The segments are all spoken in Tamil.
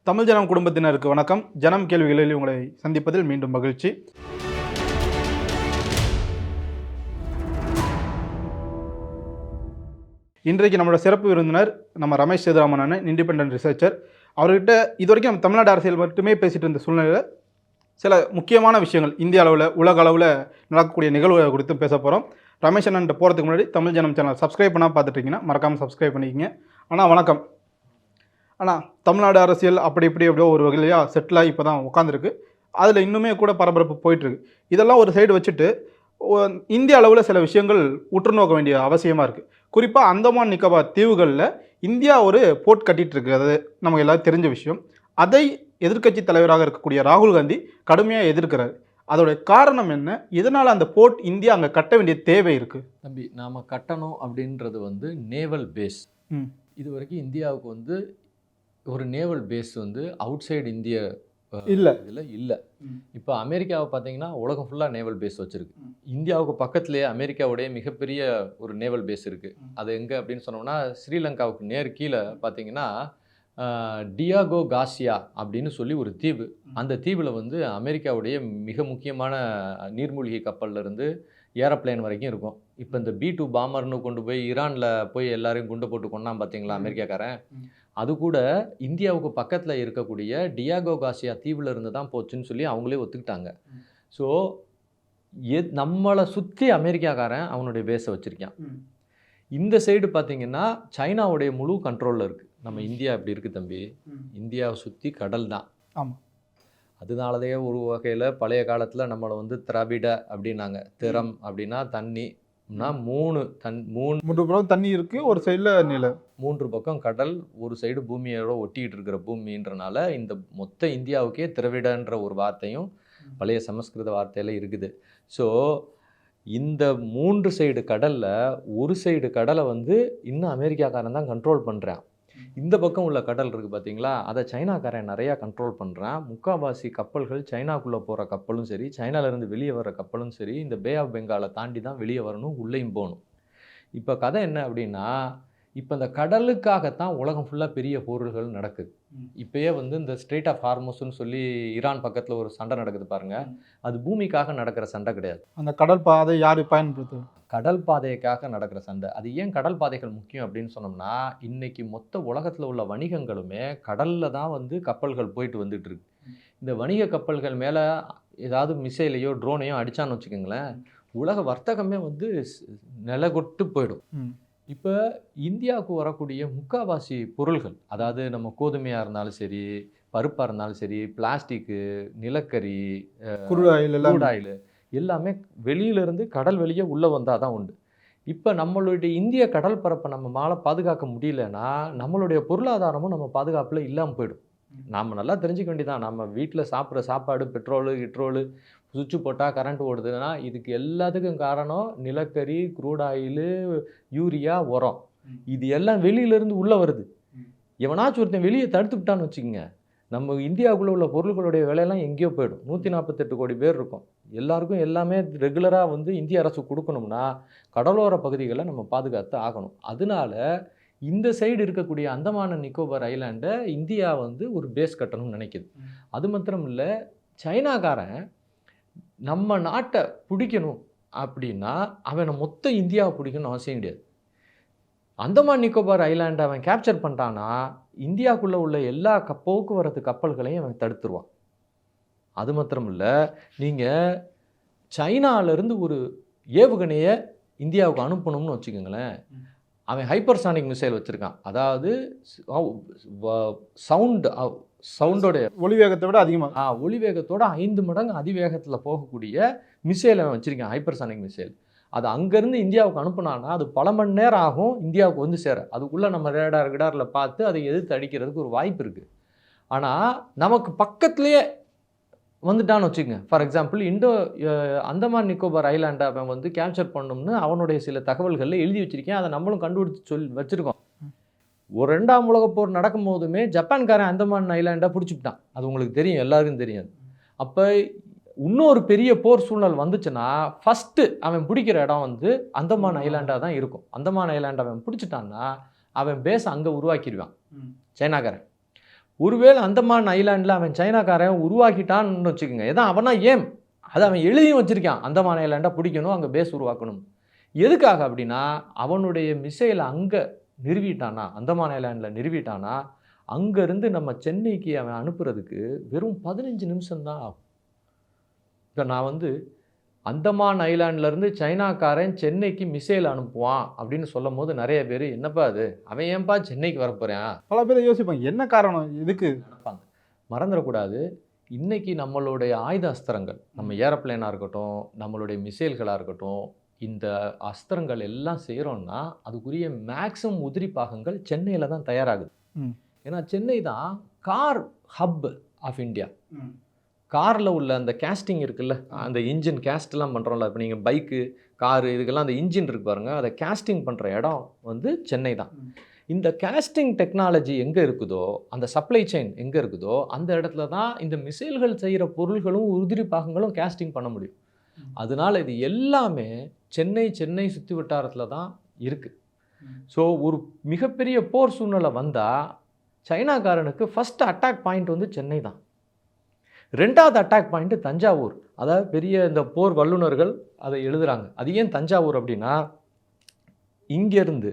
தமிழ் ஜனம் குடும்பத்தினருக்கு வணக்கம். ஜனம் கேள்விகளில் உங்களை சந்திப்பதில் மீண்டும் மகிழ்ச்சி. இன்றைக்கு நம்மளோட சிறப்பு விருந்தினர் நம்ம ரமேஷ் சேதுராமன் அண்ணன், இண்டிபெண்டன்ட் ரிசர்ச்சர். அவர்கிட்ட இது வரைக்கும் நம்ம தமிழ்நாடு அரசியல் மட்டுமே பேசிட்டு இருந்த சூழ்நிலையில் சில முக்கியமான விஷயங்கள் இந்திய அளவில் உலக அளவில் நடக்கக்கூடிய நிகழ்வுகள் குறித்தும் பேச போகிறோம். ரமேஷ் அண்ணன் போகிறதுக்கு முன்னாடி தமிழ் ஜனம் சேனல் சப்ஸ்கிரைப் பண்ணால் பார்த்துட்ருக்கீங்கன்னா மறக்காமல் சப்ஸ்கிரைப் பண்ணிக்கிங்க. ஆனால் வணக்கம். ஆனால் தமிழ்நாடு அரசியல் அப்படி எப்படியோ ஒரு வகையிலையாக செட்டிலாகி இப்போ தான் உட்காந்துருக்கு. அதில் இன்னுமே கூட பரபரப்பு போயிட்டுருக்கு. இதெல்லாம் ஒரு சைடு வச்சுட்டு இந்திய அளவில் சில விஷயங்கள் உற்று நோக்க வேண்டிய அவசியமாக இருக்குது. குறிப்பாக அந்தமான் நிக்கோபார் தீவுகளில் இந்தியா ஒரு போர்ட் கட்டிகிட்ருக்கு. அது நமக்கு எல்லோரும் தெரிஞ்ச விஷயம். அதை எதிர்க்கட்சி தலைவராக இருக்கக்கூடிய ராகுல் காந்தி கடுமையாக எதிர்க்கிறார். அதோடைய காரணம் என்ன? இதனால் அந்த போர்ட் இந்தியா அங்கே கட்ட வேண்டிய தேவை இருக்குது. தம்பி, நாம் கட்டணும் அப்படின்றது நேவல் பேஸ். இது வரைக்கும் இந்தியாவுக்கு ஒரு நேவல் பேஸ் அவுட் சைடு இந்திய இல்லை. இப்போ அமெரிக்காவை பார்த்தீங்கன்னா உலகம் ஃபுல்லாக நேவல் பேஸ் வச்சுருக்கு. இந்தியாவுக்கு பக்கத்துலேயே அமெரிக்காவுடைய மிகப்பெரிய ஒரு நேவல் பேஸ் இருக்குது. அது எங்கே அப்படின்னு சொன்னோம்னா, ஸ்ரீலங்காவுக்கு நேர் கீழே பார்த்தீங்கன்னா டியாகோ காசியா அப்படின்னு சொல்லி ஒரு தீவு. அந்த தீவில் அமெரிக்காவுடைய மிக முக்கியமான நீர்மூழ்கி கப்பல்லேருந்து ஏரோப்ளேன் வரைக்கும் இருக்கும். இப்போ இந்த B-2 பாம்பர்னு கொண்டு போய் ஈரானில் போய் எல்லாரையும் குண்டு போட்டு கொண்டான் பார்த்தீங்களா அமெரிக்காக்காரன், அது கூட இந்தியாவுக்கு பக்கத்தில் இருக்கக்கூடிய டியாகோ காசியா தீவில் இருந்து தான் போச்சுன்னு சொல்லி அவங்களே ஒத்துக்கிட்டாங்க. ஸோ நம்மளை சுற்றி அமெரிக்காக்காரன் அவனுடைய பேஸை வச்சுருக்கான். இந்த சைடு பார்த்தீங்கன்னா சைனாவுடைய முழு கண்ட்ரோலில் இருக்குது. நம்ம இந்தியா இப்படி இருக்குது தம்பி, இந்தியாவை சுற்றி கடல் தான். ஆமாம். அதனாலதே ஒரு வகையில் பழைய காலத்தில் நம்மளை திராவிட அப்படின்னாங்க. திறம் அப்படின்னா தண்ணினா மூணு பக்கம் தண்ணி இருக்குது, ஒரு சைடில் நிலம், 3 பக்கம் கடல், ஒரு சைடு பூமியோட ஒட்டிக்கிட்டு இருக்கிற பூமின்றனால இந்த மொத்த இந்தியாவுக்கே திராவிடன்ற ஒரு வார்த்தையும் பழைய சமஸ்கிருத வார்த்தையில் இருக்குது. ஸோ இந்த 3 சைடு கடலில் ஒரு சைடு கடலை இன்னும் அமெரிக்காக்காரன் தான் கண்ட்ரோல் பண்ணுறான். இந்த பக்கம் உள்ள கடல் இருக்குது பார்த்தீங்களா, அதை சைனாக்காரன் நிறையா கண்ட்ரோல் பண்ணுறான். முக்கால்வாசி கப்பல்கள் சைனாக்குள்ளே போகிற கப்பலும் சரி, சைனாலேருந்து வெளியே வர்ற கப்பலும் சரி, இந்த பே ஆஃப் பெங்காலை தாண்டி தான் வெளியே வரணும், உள்ளேயும் போகணும். இப்போ கதை என்ன அப்படின்னா, இப்போ இந்த கடலுக்காகத்தான் உலகம் ஃபுல்லாக பெரிய போர்கள் நடக்குது. இப்போயே இந்த ஸ்ட்ரெயிட் ஆஃப் ஹார்மோஸ்ன்னு சொல்லி ஈரான் பக்கத்தில் ஒரு சண்டை நடக்குது பாருங்கள். அது பூமிக்காக நடக்கிற சண்டை கிடையாது. அந்த கடல் பாதை யார் பயன்படுத்தும்? கடல் பாதைக்காக நடக்கிற சண்டை. அது ஏன் கடல் பாதைகள் முக்கியம் அப்படின்னு சொன்னோம்னா, இன்றைக்கி மொத்த உலகத்தில் உள்ள வணிகங்களுமே கடலில் தான் கப்பல்கள் போயிட்டு வந்துட்டு இருக்கு. இந்த வணிக கப்பல்கள் மேலே ஏதாவது மிசைலையோ ட்ரோனையோ அடித்தான்னு வச்சுக்கோங்களேன், உலக வர்த்தகமே நிலகொட்டு போயிடும். இப்போ இந்தியாவுக்கு வரக்கூடிய முக்கால்வாசி பொருள்கள், அதாவது நம்ம கோதுமையாக இருந்தாலும் சரி, பருப்பாக இருந்தாலும் சரி, பிளாஸ்டிக்கு, நிலக்கரி, குரூட் ஆயில் எல்லாமே வெளியிலேருந்து கடல் வெளியே உள்ளே வந்தால் தான் உண்டு. இப்போ நம்மளுடைய இந்திய கடல் பரப்பை நம்ம பாதுகாக்க முடியலன்னா நம்மளுடைய பொருளாதாரமும் நம்ம பாதுகாப்பில் இல்லாமல் போயிடும். நாம் நல்லா தெரிஞ்சுக்க வேண்டியதான். நம்ம வீட்டில் சாப்பிட்ற சாப்பாடு, பெட்ரோலு, கிட்ரோலு, சுவிட்சு போட்டால் கரண்ட் ஓடுதுன்னா இதுக்கு எல்லாத்துக்கும் காரணம் நிலக்கரி, குரூட் ஆயிலு, யூரியா, உரம். இது எல்லாம் வெளியிலேருந்து உள்ளே வருது. எவனாச்சும் ஒருத்தன் வெளியே தடுத்து விட்டான்னு வச்சுக்கோங்க, நம்ம இந்தியாவுக்குள்ளே உள்ள பொருட்களுடைய விலையெல்லாம் எங்கேயோ போயிடும். 148 கோடி பேர் இருக்கும். எல்லாருக்கும் எல்லாமே ரெகுலராக இந்திய அரசு கொடுக்கணும்னா கடலோர பகுதிகளை நம்ம பாதுகாத்து ஆகணும். அதனால இந்த சைடு இருக்கக்கூடிய அந்தமான நிக்கோபார் ஐலாண்டை இந்தியா ஒரு பேஸ் கட்டணும்னு நினைக்குது. அது மாத்திரம் இல்லை, சைனாக்காரன் நம்ம நாட்டை பிடிக்கணும் அப்படின்னா அவனை மொத்த இந்தியாவை பிடிக்கணும்னு அவசியம் கிடையாது. அந்தமான் நிக்கோபார் ஐலாண்டை அவன் கேப்சர் பண்ணிட்டான்னா இந்தியாவுக்குள்ளே உள்ள எல்லா போக்குவரத்து கப்பல்களையும் அவன் தடுத்துருவான். அது மாத்திரம் இல்லை, நீங்கள் சைனாவிலேருந்து ஒரு ஏவுகணையை இந்தியாவுக்கு அனுப்பணும்னு வச்சுக்கோங்களேன், அவன் ஹைப்பர்சானிக் மிசைல் வச்சுருக்கான். அதாவது சவுண்டோடைய ஒளிவேகத்தை விட அதிகமாக ஒளிவேகத்தோட 5 மடங்கு அதிவேகத்தில் போகக்கூடிய மிசைல் அவன் வச்சுருக்கான், ஹைப்பர்சானிக் மிசைல். அது அங்கேருந்து இந்தியாவுக்கு அனுப்புனான்னா அது பல மணி நேரம் ஆகும் இந்தியாவுக்கு சேர. அதுக்குள்ளே நம்ம ரேடாரில் பார்த்து அதை எதிர்த்து அடிக்கிறதுக்கு ஒரு வாய்ப்பு இருக்குது. ஆனால் நமக்கு பக்கத்துலேயே வந்துட்டான்னு வச்சுக்கோங்க. ஃபார் எக்ஸாம்பிள் அந்தமான் நிக்கோபார் ஐலாண்டை அவன் கேப்சர் பண்ணணும்னு அவனுடைய சில தகவல்களில் எழுதி வச்சுருக்கேன். அதை நம்மளும் கண்டுபிடிச்சி வச்சுருக்கோம். ஒரு 2ஆம் உலகப் போர் நடக்கும் போதுமே ஜப்பான்காரன் அந்தமான் ஐலாண்டை பிடிச்சிக்கிட்டான். அது உங்களுக்கு தெரியும், எல்லாருக்கும் தெரியும். அப்போ இன்னொரு பெரிய போர் சூழ்நிலை வந்துச்சுன்னா ஃபஸ்ட்டு அவன் பிடிக்கிற இடம் அந்தமான் ஐலாண்டாக தான் இருக்கும். அந்தமான் ஐலாண்டை அவன் பிடிச்சிட்டான்னா அவன் பேஸ் அங்கே உருவாக்கிடுவான் சைனாக்காரன். ஒருவேளை அந்தமான் ஐலாண்டில் அவன் சைனாக்காரன் உருவாக்கிட்டான்னு வச்சுக்கோங்க, ஏதான் அவனா ஏம் அது அவன் எழுதியும் வச்சிருக்கான், அந்தமான் ஐலாண்டை பிடிக்கணும், அங்கே பேஸ் உருவாக்கணும். எதுக்காக அப்படின்னா அவனுடைய மிசைலை அங்கே நிறுவிட்டானா, அந்தமான் ஐலாண்டில் நிறுவிட்டானா, அங்கேருந்து நம்ம சென்னைக்கு அவன் அனுப்புறதுக்கு வெறும் 15 நிமிஷம்தான் ஆகும். இப்போ நான் வந்து அந்தமான் ஐலாண்ட்லேருந்து சைனாக்காரன் சென்னைக்கு மிசைல் அனுப்புவான் அப்படின்னு சொல்லும் போது நிறைய பேர் என்னப்பா அது, அவன் ஏன்பா சென்னைக்கு வரப்போகிறான், பல பேர் யோசிப்பாங்க என்ன காரணம் இதுக்கு நினைப்பாங்க. மறந்துடக்கூடாது, இன்னைக்கு நம்மளுடைய ஆயுத அஸ்திரங்கள், நம்ம ஏரோப்ளேனாக இருக்கட்டும், நம்மளுடைய மிசைல்களாக இருக்கட்டும், இந்த அஸ்திரங்கள் எல்லாம் செய்கிறோன்னா அதுக்குரிய மேக்ஸிமம் உதிரி பாகங்கள் சென்னையில் தான் தயாராகுது. ஏன்னா சென்னை தான் கார் ஹப் ஆஃப் இந்தியா. காரில் உள்ள அந்த கேஸ்டிங் இருக்குல்ல, அந்த இன்ஜின் கேஸ்ட்லாம் பண்ணுறோம்ல, இப்போ நீங்கள் பைக்கு காரு இதுக்கெல்லாம் அந்த இன்ஜின் இருக்கு பாருங்கள், அதை கேஸ்டிங் பண்ணுற இடம் வந்து சென்னை தான். இந்த கேஸ்டிங் டெக்னாலஜி எங்கே இருக்குதோ, அந்த சப்ளை செயின் எங்கே இருக்குதோ, அந்த இடத்துல தான் இந்த மிசைல்கள் செய்கிற பொருள்களும் உதிரி பாகங்களும் கேஸ்டிங் பண்ண முடியும். அதனால் இது எல்லாமே சென்னை சுற்றி வட்டாரத்தில் தான் இருக்குது. ஸோ ஒரு மிகப்பெரிய போர் சூழ்நிலை வந்தால் சைனாக்காரனுக்கு ஃபஸ்ட்டு அட்டாக் பாயிண்ட் வந்து சென்னை தான். ரெண்டாவது அட்டாக் பாயிண்ட்டு தஞ்சாவூர். அதாவது பெரிய இந்த போர் வல்லுநர்கள் அதை எழுதுகிறாங்க. அது ஏன் தஞ்சாவூர் அப்படின்னா, இங்கேருந்து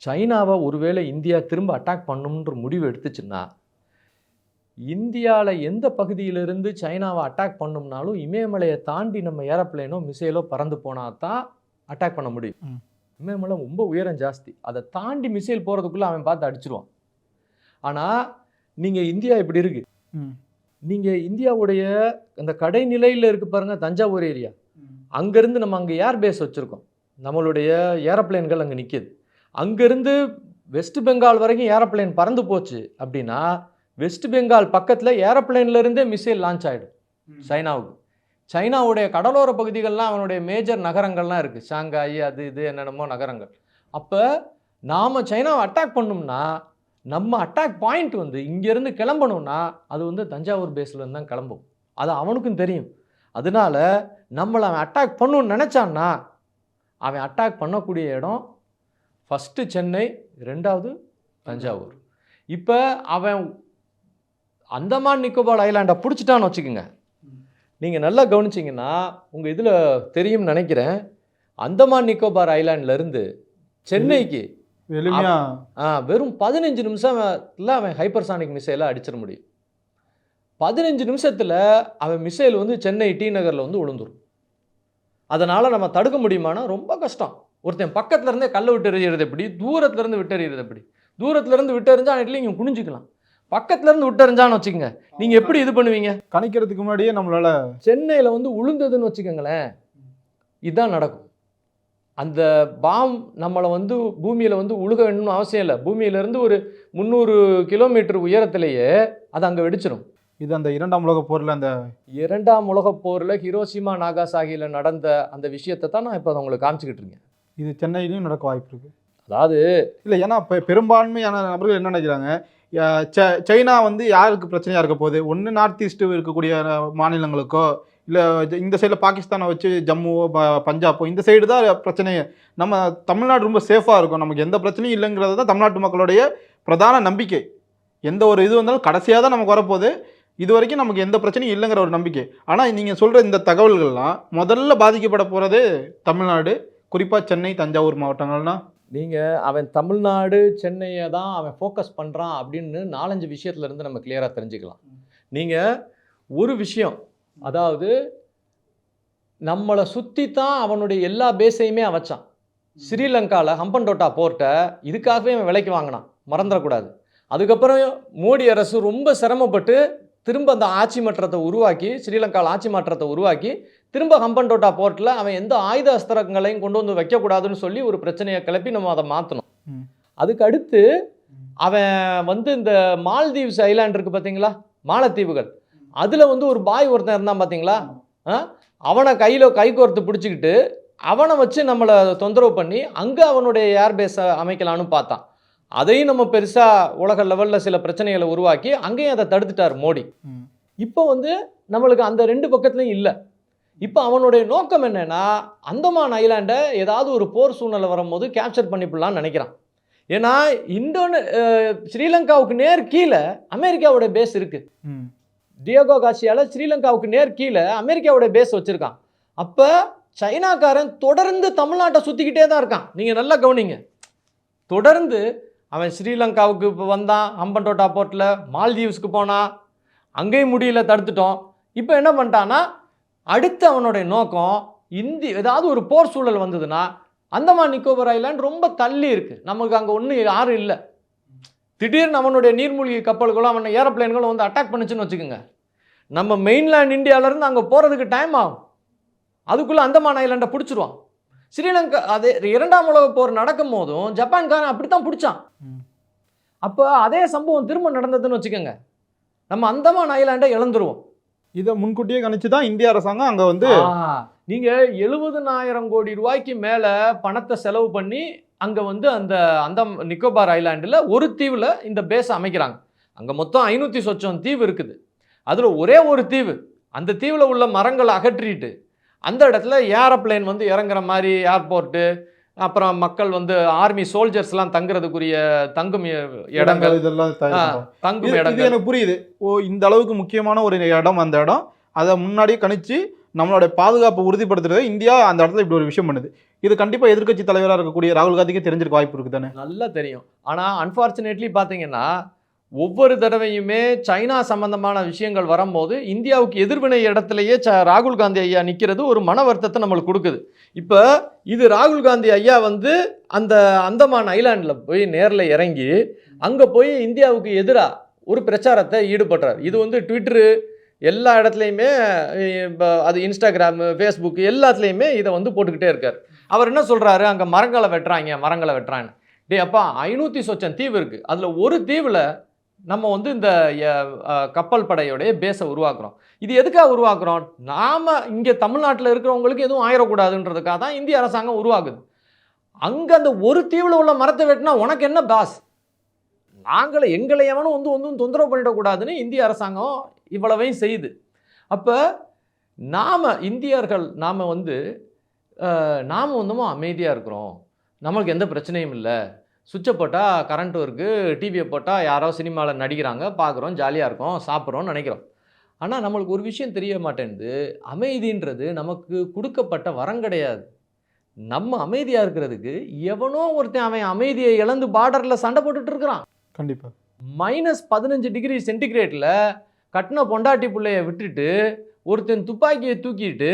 சைனாவை ஒருவேளை இந்தியா திரும்ப அட்டாக் பண்ணணுன்ற முடிவு எடுத்துச்சுன்னா, இந்தியாவில் எந்த பகுதியிலிருந்து சைனாவை அட்டாக் பண்ணோம்னாலும் இமயமலையை தாண்டி நம்ம ஏரோப்ளேனோ மிசைலோ பறந்து போனால் தான் அட்டாக் பண்ண முடியும். இமயமலை ரொம்ப உயரம் ஜாஸ்தி, அதை தாண்டி மிசைல் போகிறதுக்குள்ளே அவன் பார்த்து அடிச்சிருவான். ஆனால் நீங்கள் இந்தியா இப்படி இருக்குது, நீங்கள் இந்தியாவுடைய அந்த கடைநிலையில் இருக்கு பாருங்கள் தஞ்சாவூர் ஏரியா, அங்கேருந்து நம்ம அங்கே ஏர்பேஸ் வச்சுருக்கோம், நம்மளுடைய ஏரோப்ளேன்கள் அங்கே நிற்கிது. அங்கேருந்து வெஸ்ட் பெங்கால் வரைக்கும் ஏரோப்ளேன் பறந்து போச்சு அப்படின்னா வெஸ்ட் பெங்கால் பக்கத்தில் ஏரோப்ளேன்லேருந்தே மிசைல் லான்ச் ஆகிடும் சைனாவுக்கு. சைனாவுடைய கடலோர பகுதிகள்லாம் அவனுடைய மேஜர் நகரங்கள்லாம் இருக்குது, ஷாங்காய் அது இது என்னென்னமோ நகரங்கள். அப்போ நாம் சைனாவை அட்டாக் பண்ணோம்னா நம்ம அட்டாக் பாயிண்ட் வந்து இங்கேருந்து கிளம்பணும்னா அது வந்து தஞ்சாவூர் பேஸ்லேருந்து தான் கிளம்பும். அது அவனுக்கும் தெரியும். அதனால நம்மளை அவன் அட்டாக் பண்ணணும்னு நினச்சான்னா அவன் அட்டாக் பண்ணக்கூடிய இடம் ஃபஸ்ட்டு சென்னை, ரெண்டாவது தஞ்சாவூர். இப்போ அவன் அந்தமான் நிக்கோபார் ஐலாண்டை பிடிச்சிட்டான்னு வச்சுக்கோங்க, நீங்கள் நல்லா கவனிச்சிங்கன்னா உங்கள் இதில் தெரியும்னு நினைக்கிறேன், அந்தமான் நிக்கோபார் ஐலாண்ட்லேருந்து சென்னைக்கு வெறும் 15 நிமிஷத்தில் அவன் ஹைப்பர்சானிக் மிசைலை அடிச்சிட முடியும். 15 நிமிஷத்தில் அவன் மிசைல் வந்து சென்னை டி நகரில் வந்து விழுந்துடும். அதனால் நம்ம தடுக்க முடியுமானா ரொம்ப கஷ்டம். ஒருத்தன் பக்கத்தில் இருந்தே கல்லை விட்டு எறிகிறது எப்படி, தூரத்துலேருந்து விட்டு எறிகிறது எப்படி. தூரத்துலேருந்து விட்டு எறிஞ்சா நெட்டில் நீங்கள் குனிஞ்சிக்கலாம், பக்கத்துலேருந்து விட்டு எறிஞ்சான்னு வச்சுக்கோங்க, நீங்கள் எப்படி இது பண்ணுவீங்க? கணிக்கிறதுக்கு முன்னாடியே நம்மளால் சென்னையில் வந்து உளுந்ததுன்னு வச்சுக்கோங்களேன், இதுதான் நடக்கும். அந்த பாம் நம்மளை வந்து பூமியில் வந்து உழுக வேணும்னு அவசியம் இல்லை, பூமியிலேருந்து ஒரு 300 கிலோமீட்டர் உயரத்திலேயே அது அங்கே வெடிச்சிடும். இது அந்த இரண்டாம் உலகப் போரில், அந்த இரண்டாம் உலகப் போரில் ஹிரோஷிமா நாகாசாகியில் நடந்த அந்த விஷயத்தை தான் நான் இப்போ உங்களுக்கு காமிச்சிக்கிட்டு இருக்கேன். இது சென்னையிலையும் நடக்க வாய்ப்பு இருக்குது. அதாவது இல்லை, ஏன்னா இப்போ பெரும்பான்மையான நபர்கள் என்ன நினைக்கிறாங்க, சைனா வந்து யாருக்கு பிரச்சனையாக இருக்க போகுது, ஒன்று நார்த் ஈஸ்ட்டு இருக்கக்கூடிய மாநிலங்களுக்கோ, இல்லை இந்த சைடில் பாகிஸ்தானை வச்சு ஜம்முவோ பஞ்சாபோ இந்த சைடு தான் பிரச்சனையே. நம்ம தமிழ்நாடு ரொம்ப சேஃபாக இருக்கும், நமக்கு எந்த பிரச்சனையும் இல்லைங்கிறது தான் தமிழ்நாட்டு மக்களுடைய பிரதான நம்பிக்கை. எந்த ஒரு இது வந்தாலும் கடைசியாக தான் நமக்கு வரப்போகுது, இது வரைக்கும் நமக்கு எந்த பிரச்சனையும் இல்லைங்கிற ஒரு நம்பிக்கை. ஆனால் நீங்கள் சொல்கிற இந்த தகவல்கள்லாம் முதல்ல பாதிக்கப்பட போகிறது தமிழ்நாடு, குறிப்பாக சென்னை தஞ்சாவூர் மாவட்டங்கள்னா. நீங்கள் அவன் தமிழ்நாடு சென்னையை தான் அவன் ஃபோக்கஸ் பண்ணுறான் அப்படின்னு 4-5 விஷயத்துலேருந்து நம்ம கிளியராக தெரிஞ்சுக்கலாம். நீங்கள் ஒரு விஷயம், அதாவது நம்மளை சுற்றி தான் அவனுடைய எல்லா பேஸையுமே வச்சான். ஸ்ரீலங்காவில் ஹம்பன்டோட்டா போர்ட்டை இதுக்காகவே அவன் விலைக்கு வாங்கினான், மறந்துடக்கூடாது. அதுக்கப்புறம் மோடி அரசு ரொம்ப சிரமப்பட்டு திரும்ப அந்த ஆட்சி மாற்றத்தை உருவாக்கி, ஸ்ரீலங்காவில் ஆட்சி மாற்றத்தை உருவாக்கி திரும்ப ஹம்பன்டோட்டா போர்ட்டில் அவன் எந்த ஆயுத அஸ்திரங்களையும் கொண்டு வந்து வைக்கக்கூடாதுன்னு சொல்லி ஒரு பிரச்சனையை கிளப்பி நம்ம அதை மாற்றணும். அதுக்கு அடுத்து அவன் வந்து இந்த மால்தீவ்ஸ் ஐலாண்ட் இருக்குது பார்த்தீங்களா, மாலத்தீவுகள், அதில் வந்து ஒரு பாய் ஒருத்தன் இருந்தான் பார்த்தீங்களா, அவனை கை கோர்த்து பிடிச்சிக்கிட்டு அவனை வச்சு நம்மளை தொந்தரவு பண்ணி அங்கே அவனுடைய ஏர்பேஸை அமைக்கலான்னு பார்த்தான். அதையும் நம்ம பெருசாக உலக லெவலில் சில பிரச்சனைகளை உருவாக்கி அங்கேயும் அதை தடுத்துட்டார் மோடி. இப்போ வந்து நம்மளுக்கு அந்த 2 பக்கத்துலையும் இல்லை. இப்போ அவனுடைய நோக்கம் என்னன்னா, அந்தமான் ஐலாண்டை ஏதாவது ஒரு போர் சூழ்நிலை வரும்போது கேப்சர் பண்ணிவிடலான்னு நினைக்கிறான். ஏன்னா ஸ்ரீலங்காவுக்கு நேர் கீழே அமெரிக்காவோட பேஸ் இருக்கு. டியோகோ கார்சியால ஸ்ரீலங்காவுக்கு நேர் கீழே அமெரிக்காவோட பேஸ் வச்சிருக்கான். அப்போ சைனாக்காரன் தொடர்ந்து தமிழ்நாட்டை சுற்றிக்கிட்டே தான் இருக்கான். நீங்கள் நல்லா கவனிங்க. தொடர்ந்து அவன் ஸ்ரீலங்காவுக்கு இப்போ வந்தான், ஹம்பன்டோட்டா போர்ட்டில், மால்தீவ்ஸ்க்கு போனான், அங்கேயும் முடியல, தடுத்துட்டோம். இப்போ என்ன பண்ணிட்டான்னா அடுத்து அவனுடைய நோக்கம் ஏதாவது ஒரு போர் சூழல் வந்ததுன்னா அந்தமான் நிக்கோபர் ஐலாண்ட் ரொம்ப தள்ளி இருக்குது, நமக்கு அங்கே ஒன்றும் யாரும் இல்லை. திடீர்னு அவனுடைய நீர்மூழ்கி கப்பல்களும் அவனை ஏரோப்ளைன்களும் வந்து அட்டாக் பண்ணுச்சுன்னு வச்சுக்கோங்க, நம்ம மெயின்லேண்ட் இந்தியாவிலேருந்து அங்கே போகிறதுக்கு டைம் ஆகும். அதுக்குள்ளே அந்தமான் ஐலாண்டை பிடிச்சிருவான். ஸ்ரீலங்கா அதே 2ஆம் உலக போர் நடக்கும் போதும் ஜப்பான்காரன் அப்படித்தான் பிடிச்சான். அப்போ அதே சம்பவம் திரும்ப நடந்ததுன்னு வச்சுக்கோங்க, நம்ம அந்தமான் ஐலாண்டை இழந்துருவோம். இதை முன்கூட்டியே கணிச்சு தான் இந்திய அரசாங்கம் அங்கே வந்து நீங்கள் 70,000 கோடி ரூபாய்க்கு மேலே பணத்தை செலவு பண்ணி அங்கே வந்து அந்த நிக்கோபார் ஐலாண்டில் ஒரு தீவில் இந்த பேஸை அமைக்கிறாங்க. அங்கே மொத்தம் 500 சொச்சம் தீவு இருக்குது. அதில் ஒரே ஒரு தீவு, அந்த தீவில் உள்ள மரங்களை அகற்றிட்டு அந்த இடத்துல ஏரோப்ளைன் வந்து இறங்குற மாதிரி ஏர்போர்ட்டு, அப்புறம் மக்கள் வந்து ஆர்மி சோல்ஜர்ஸ்லாம் தங்குறதுக்குரிய தங்கும் இடங்கள், இதெல்லாம் தங்கும் இடங்கள். எனக்கு புரியுது. இந்த அளவுக்கு முக்கியமான ஒரு இடம், அந்த இடம் அதை முன்னாடியே கணிச்சு நம்மளோட பாதுகாப்பை உறுதிப்படுத்துறது இந்தியா அந்த இடத்துல இப்படி ஒரு விஷயம் பண்ணுது. இது கண்டிப்பாக எதிர்க்கட்சி தலைவராக இருக்கக்கூடிய ராகுல் காந்திக்கு தெரிஞ்சிருக்க வாய்ப்பு இருக்குது தானே? நல்லா தெரியும். ஆனால் அன்ஃபார்ச்சுனேட்லி பார்த்தீங்கன்னா ஒவ்வொரு தடவையுமே சைனா சம்பந்தமான விஷயங்கள் வரும்போது இந்தியாவுக்கு எதிர்வினை இடத்துலையே ராகுல் காந்தி ஐயா நிற்கிறது ஒரு மன வருத்தத்தை நம்மளுக்கு கொடுக்குது. இப்போ இது ராகுல் காந்தி ஐயா வந்து அந்த அந்தமான் ஐலாண்டில் போய் நேரில் இறங்கி அங்கே போய் இந்தியாவுக்கு எதிராக ஒரு பிரச்சாரத்தை ஈடுபடுறார். இது வந்து ட்விட்டரு எல்லா இடத்துலையுமே, அது இன்ஸ்டாகிராமு, ஃபேஸ்புக்கு எல்லாத்துலேயுமே இதை வந்து போட்டுக்கிட்டே இருக்கார். அவர் என்ன சொல்கிறாரு, அங்கே மரங்களை வெட்டுறாங்க. டே அப்பா, 500 சொச்சம் தீவு இருக்குது, அதில் ஒரு தீவில் நம்ம வந்து இந்த கப்பல் படையோடைய பேஸை உருவாக்குறோம். இது எதுக்காக உருவாக்குறோம்? நாம் இங்கே தமிழ்நாட்டில் இருக்கிறவங்களுக்கு எதுவும் ஆயிடக்கூடாதுன்றதுக்காக தான் இந்திய அரசாங்கம் உருவாக்குது. அங்கே அந்த ஒரு தீவில் உள்ள மரத்தை வெட்டினா உனக்கு என்ன பாஸ்? எங்களை எவனும் வந்து தொந்தரவு பண்ணிடக்கூடாதுன்னு இந்திய அரசாங்கம் இவ்வளவையும் செய்யுது. அப்போ இந்தியர்கள் நாம் வந்துமோ அமைதியாக இருக்கிறோம், நம்மளுக்கு எந்த பிரச்சனையும் இல்லை, சுவிட்சை போட்டால் கரண்ட் இருக்குது, டிவியை போட்டால் யாரோ சினிமாவில் நடிக்கிறாங்க, பார்க்குறோம், ஜாலியாக இருக்கோம், சாப்பிட்றோம்னு நினைக்கிறோம். ஆனால் நம்மளுக்கு ஒரு விஷயம் தெரிய மாட்டேங்குது, அமைதின்றது நமக்கு கொடுக்கப்பட்ட வரம் கிடையாது. நம்ம அமைதியாக இருக்கிறதுக்கு எவனோ ஒருத்தன் அவன் அமைதியை இழந்து பார்டரில் சண்டை போட்டுட்டு இருக்கிறான். கண்டிப்பாக -15 டிகிரி சென்டிகிரேட்டில் கட்டின பொண்டாட்டி பிள்ளைய விட்டுட்டு ஒருத்தன் துப்பாக்கியை தூக்கிட்டு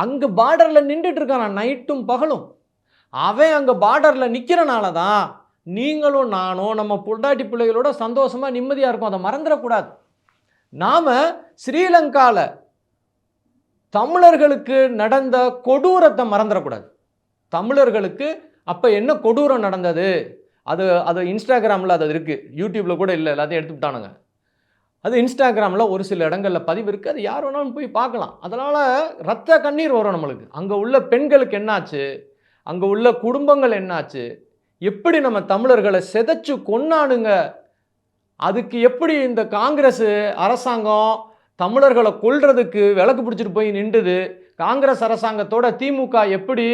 அங்கே பார்டரில் நின்றுட்டு இருக்கான் நைட்டும் பகலும். அவன் அங்கே பார்டரில் நிற்கிறனால தான் நீங்களும் நானும் நம்ம பொண்டாட்டி பிள்ளைகளோட சந்தோஷமாக நிம்மதியாக இருக்கும். அதை மறந்துடக்கூடாது. நாம் ஸ்ரீலங்காவில் தமிழர்களுக்கு நடந்த கொடூரத்தை மறந்துடக்கூடாது. தமிழர்களுக்கு அப்போ என்ன கொடூரம் நடந்தது, அது இன்ஸ்டாகிராமில் அது இருக்குது, யூடியூப்பில் கூட இல்லை, எல்லாத்தையும் எடுத்துக்கிட்டானுங்க. அது இன்ஸ்டாகிராமில் ஒரு சில இடங்களில் பதிவு இருக்குது, அது யார் வேணாலும் போய் பார்க்கலாம். அதனால் ரத்த கண்ணீர் வரும் நம்மளுக்கு. அங்கே உள்ள பெண்களுக்கு என்னாச்சு, அங்கே உள்ள குடும்பங்கள் என்னாச்சு, எப்படி நம்ம தமிழர்களை செதைச்சு கொன்னானுங்க, அதுக்கு எப்படி இந்த காங்கிரஸ் அரசாங்கம் தமிழர்களை கொல்றதுக்கு விளக்கு பிடிச்சிட்டு போய் நின்றுது, காங்கிரஸ் அரசாங்கத்தோட திமுக எப்படி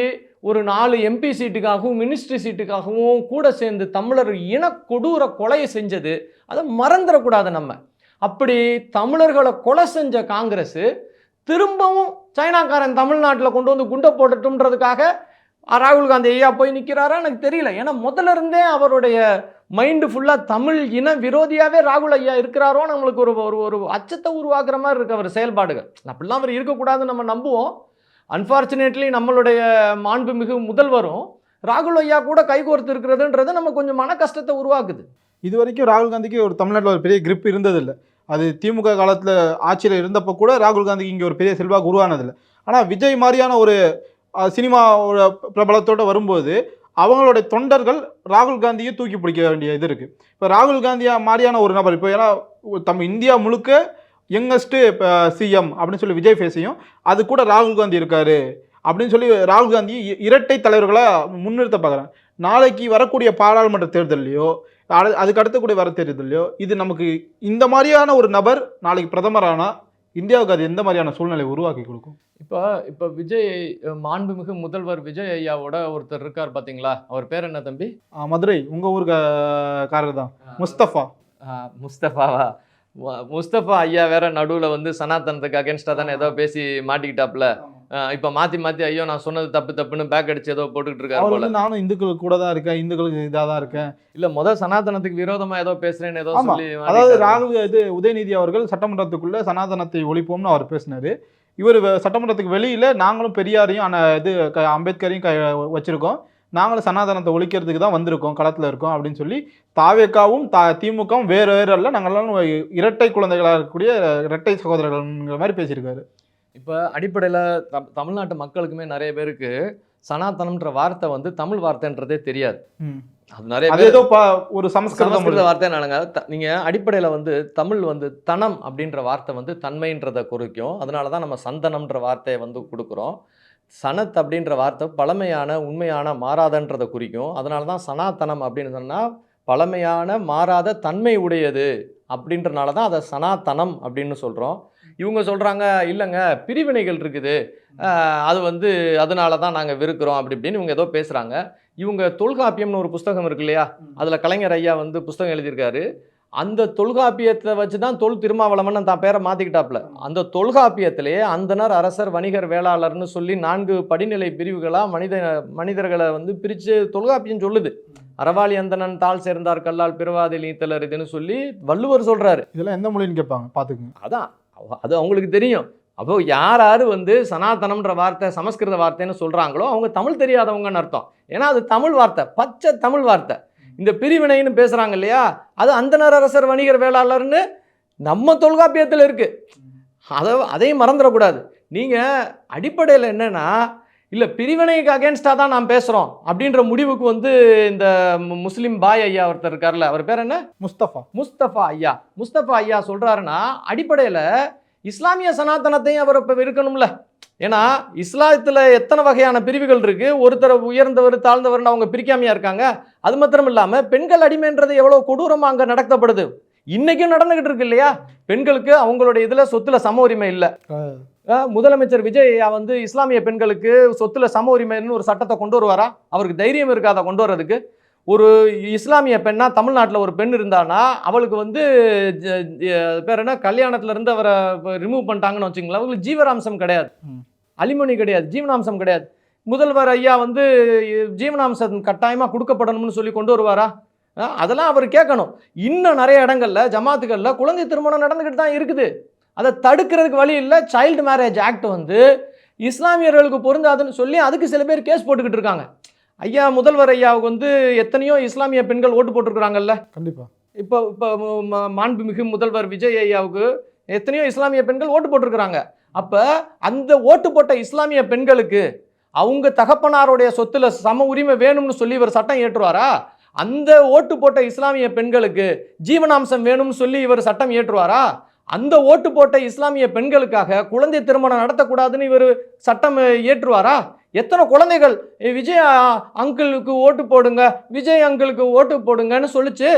ஒரு 4 MP சீட்டுக்காகவும் மினிஸ்ட்ரி சீட்டுக்காகவும் கூட சேர்ந்து தமிழர் இன கொடூர கொலையை செஞ்சது, அதை மறந்துடக்கூடாது நம்ம. அப்படி தமிழர்களை கொலை செஞ்ச காங்கிரஸ் திரும்பவும் சைனாக்காரன் தமிழ்நாட்டில் கொண்டு வந்து குண்டை போட்டுட்டுன்றதுக்காக ராகுல் காந்தி ஐயா போய் நிற்கிறாரா எனக்கு தெரியல. ஏன்னா முதல்ல இருந்தே அவருடைய மைண்டு ஃபுல்லாக தமிழ் இன விரோதியாகவே ராகுல் ஐயா இருக்கிறாரோ நம்மளுக்கு ஒரு அச்சத்தை உருவாக்குற மாதிரி இருக்கு அவர் செயல்பாடுகள். அப்படிலாம் அவர் இருக்கக்கூடாதுன்னு நம்ம நம்புவோம். அன்ஃபார்ச்சுனேட்லி நம்மளுடைய மாண்புமிகு முதல்வரும் ராகுல் ஐயா கூட கைகோர்த்து இருக்கிறதுன்றது நம்ம கொஞ்சம் மன கஷ்டத்தை உருவாக்குது. இது வரைக்கும் ராகுல் காந்திக்கு ஒரு தமிழ்நாட்டில் ஒரு பெரிய கிரிப் இருந்ததில்லை. அது திமுக காலத்தில் ஆட்சியில் இருந்தப்போ கூட ராகுல் காந்திக்கு இங்கே ஒரு பெரிய செல்வாக்கு உருவானதில்லை. ஆனால் விஜய் மாதிரியான ஒரு சினிமாவோட பிரபலத்தோடு வரும்போது அவங்களுடைய தொண்டர்கள் ராகுல் காந்தியை தூக்கி பிடிக்க வேண்டிய இது இருக்குது. இப்போ ராகுல் காந்தியா மாதிரியான ஒரு நபர், இப்போ ஏன்னா இந்தியா முழுக்க யங்கஸ்ட்டு இப்போ சிஎம் அப்படின்னு சொல்லி விஜய் ஃபேஸையும் அது கூட ராகுல் காந்தி இருக்காரு அப்படின்னு சொல்லி ராகுல் காந்தி இரட்டை தலைவர்களாக முன்னிறுத்த பார்க்குறாங்க. நாளைக்கு வரக்கூடிய பாராளுமன்ற தேர்தலையோ அதுக்கு அடுத்தக்கூடிய வர தேர்தலையோ இது நமக்கு இந்த மாதிரியான ஒரு நபர் நாளைக்கு பிரதமரானால் இந்தியாவுக்கு அது எந்த மாதிரியான சூழ்நிலை உருவாக்கி கொடுக்கும்? இப்போ விஜய் மாண்புமிகு முதல்வர் விஜய் ஐயாவோட ஒருத்தர் இருக்கார் பார்த்தீங்களா, அவர் பேர் என்ன தம்பி? மதுரை உங்கள் ஊருக்கு காரர் தான், முஸ்தபா. முஸ்தபாவா? முஸ்தபா ஐயா வேற நடுவில் வந்து சனாதனத்துக்கு அகேன்ஸ்டாக தானே ஏதோ பேசி மாட்டிக்கிட்டாப்புல. இப்போ மாற்றி மாற்றி ஐயோ நான் சொன்னது தப்பு தப்புன்னு பேக் அடிச்சு ஏதோ போட்டுக்கிட்டு இருக்காரு போல. நானும் இந்துக்களுக்கு கூட தான் இருக்கேன், இந்துக்களுக்கு இதாக தான் இருக்கேன். இல்லை சனாதனத்துக்கு விரோதமாக ஏதோ பேசுறேன்னு ஏதோ சொல்லி, அதாவது ராகுல் உதயநிதி அவர்கள் சட்டமன்றத்துக்குள்ள சனாதனத்தை ஒழிப்போம்னு அவர் பேசினாரு. இவர் சட்டமன்றத்துக்கு வெளியில நாங்களும் பெரியாரையும் அம்பேத்கரையும் வச்சிருக்கோம், நாங்களும் சனாதனத்தை ஒழிக்கிறதுக்கு தான் வந்திருக்கோம், களத்தில் இருக்கோம் அப்படின்னு சொல்லி தாவேக்காவும் திமுகவும் வேறு வேறு அல்ல, நாங்கள்லாம் இரட்டை குழந்தைகளாக இருக்கக்கூடிய இரட்டை சகோதரர்கள்ங்கிற மாதிரி பேசியிருக்காரு. இப்போ அடிப்படையில் தமிழ்நாட்டு மக்களுக்குமே நிறைய பேருக்கு சனாதனம்ன்ற வார்த்தை வந்து தமிழ் வார்த்தைன்றதே தெரியாது. அது நிறைய ஏதோ ஒரு சமஸ்கிருத வார்த்தை நானுங்க. நீங்கள் அடிப்படையில் வந்து தமிழ் வந்து தனம் அப்படின்ற வார்த்தை வந்து தன்மைன்றதை குறிக்கும். அதனால தான் நம்ம சந்தனம்ன்ற வார்த்தையை வந்து கொடுக்குறோம். சனத் அப்படின்ற வார்த்தை பழமையான உண்மையான மாறாதன்றதை குறிக்கும். அதனால தான் சனாதனம் அப்படின்னு சொன்னால் பழமையான மாறாத தன்மை உடையது அப்படின்றனால தான் அதை சனாதனம் அப்படின்னு சொல்கிறோம். இவங்க சொல்கிறாங்க இல்லைங்க பிரிவினைகள் இருக்குது, அது வந்து அதனால தான் நாங்கள் வெறுக்கிறோம் அப்படி இப்படின்னு இவங்க ஏதோ பேசுகிறாங்க. இவங்க தொல்காப்பியம்னு ஒரு புஸ்தகம் இருக்கு இல்லையா, அதில் கலைஞர் ஐயா வந்து புஸ்தகம் எழுதியிருக்காரு. அந்த தொல்காப்பியத்தை வச்சு தான் திருமாவளவன் தான் பேரை மாற்றிக்கிட்டாப்புல. அந்த தொல்காப்பியத்திலேயே அந்தனர் அரசர் வணிகர் வேளாளர்னு சொல்லி 4 படிநிலை பிரிவுகளாக மனிதர்களை வந்து பிரித்து தொல்காப்பியம் சொல்லுது. அறவாளி அந்தணன் தாள் சேர்ந்தார் கல்லால் பிறவாதை நீத்தலர் இதுன்னு சொல்லி வள்ளுவர் சொல்கிறாரு. இதெல்லாம் எந்த மொழின்னு கேட்பாங்க பார்த்துக்குங்க. அதான் அது அவங்களுக்கு தெரியும். அப்போ யார் வந்து சனாதனம்ன்ற வார்த்தை சமஸ்கிருத வார்த்தைன்னு சொல்கிறாங்களோ அவங்க தமிழ் தெரியாதவங்கன்னு அர்த்தம். ஏன்னா அது தமிழ் வார்த்தை, பச்சை தமிழ் வார்த்தை. இந்த பிரிவினைன்னு பேசுகிறாங்க இல்லையா, அது அந்தனர் அரசர் வணிகர் வேளாளர்னு நம்ம தொல்காப்பியத்தில் இருக்குது. அதையும் மறந்துடக்கூடாது. நீங்கள் அடிப்படையில் என்னென்னா இல்லை பிரிவினைக்கு அகேன்ஸ்டாக தான் நாம் பேசுகிறோம் அப்படின்ற முடிவுக்கு வந்து இந்த முஸ்லீம் பாய் ஐயா ஒருத்தர் இருக்கார்ல, அவர் பேர் என்ன? முஸ்தபா ஐயா. முஸ்தபா ஐயா சொல்கிறாருன்னா அடிப்படையில் இஸ்லாமிய சனாதனத்தையும் அவர் இப்போ இருக்கணும்ல. ஏன்னா இஸ்லாத்தில் எத்தனை வகையான பிரிவுகள் இருக்குது, ஒருத்தர் உயர்ந்தவர் தாழ்ந்தவர்னு அவங்க பிரிக்காமையாக இருக்காங்க. அது மாத்திரம் இல்லாமல் பெண்கள் அடிமைன்றது எவ்வளோ கொடூரமாக அங்கே நடத்தப்படுது, இன்றைக்கும் நடந்துக்கிட்டு இருக்கு இல்லையா. பெண்களுக்கு அவங்களுடைய இதில் சொத்துல சம உரிமை இல்லை. முதலமைச்சர் விஜய் ஐயா வந்து இஸ்லாமிய பெண்களுக்கு சொத்துல சம உரிமைன்னு ஒரு சட்டத்தை கொண்டு வருவாரா? அவருக்கு தைரியம் இருக்காத கொண்டு வர்றதுக்கு? ஒரு இஸ்லாமிய பெண்ணா தமிழ்நாட்டில் ஒரு பெண் இருந்தானா அவளுக்கு வந்து பேர் என்ன கல்யாணத்துல இருந்து அவரை ரிமூவ் பண்ணிட்டாங்கன்னு வச்சுங்களேன், அவங்களுக்கு ஜீவனாம்சம் கிடையாது, அலிமொனி கிடையாது, ஜீவனாம்சம் கிடையாது. முதல்வர் ஐயா வந்து ஜீவனாம்சம் கட்டாயமாக கொடுக்கப்படணும்னு சொல்லி கொண்டு வருவாரா? அதெல்லாம் அவர் கேட்கணும். இன்னும் நிறைய இடங்கள்ல ஜமாத்துகளில் குழந்தை திருமணம் நடந்துக்கிட்டு தான் இருக்குது. அதை தடுக்கிறதுக்கு வழி இல்லை. சைல்டு மேரேஜ் ஆக்ட் வந்து இஸ்லாமியர்களுக்கு பொருந்தாதுன்னு சொல்லி அதுக்கு சில பேர் கேஸ் போட்டுக்கிட்டு இருக்காங்க. ஐயா முதல்வர் ஐயாவுக்கு வந்து எத்தனையோ இஸ்லாமிய பெண்கள் ஓட்டு போட்டிருக்கிறாங்கல்ல. கண்டிப்பாக. இப்போ மாண்புமிகு முதல்வர் விஜய் ஐயாவுக்கு எத்தனையோ இஸ்லாமிய பெண்கள் ஓட்டு போட்டிருக்கிறாங்க. அப்போ அந்த ஓட்டு போட்ட இஸ்லாமிய பெண்களுக்கு அவங்க தகப்பனாருடைய சொத்துல சம உரிமை வேணும்னு சொல்லி இவர் சட்டம் ஏற்றுவாரா? அந்த ஓட்டு போட்ட இஸ்லாமிய பெண்களுக்கு ஜீவனாம்சம் வேணும்னு சொல்லி இவர் சட்டம் ஏற்றுவாரா? அந்த ஓட்டு போட்ட இஸ்லாமிய பெண்களுக்காக குழந்தை திருமணம் நடத்தக்கூடாதுன்னு இவர் சட்டம் ஏற்றுவாரா? எத்தனை குழந்தைகள் விஜய் அங்கிளுக்கு ஓட்டு போடுங்க, விஜய் அங்கிளுக்கு ஓட்டு போடுங்கன்னு சொல்லிச்சு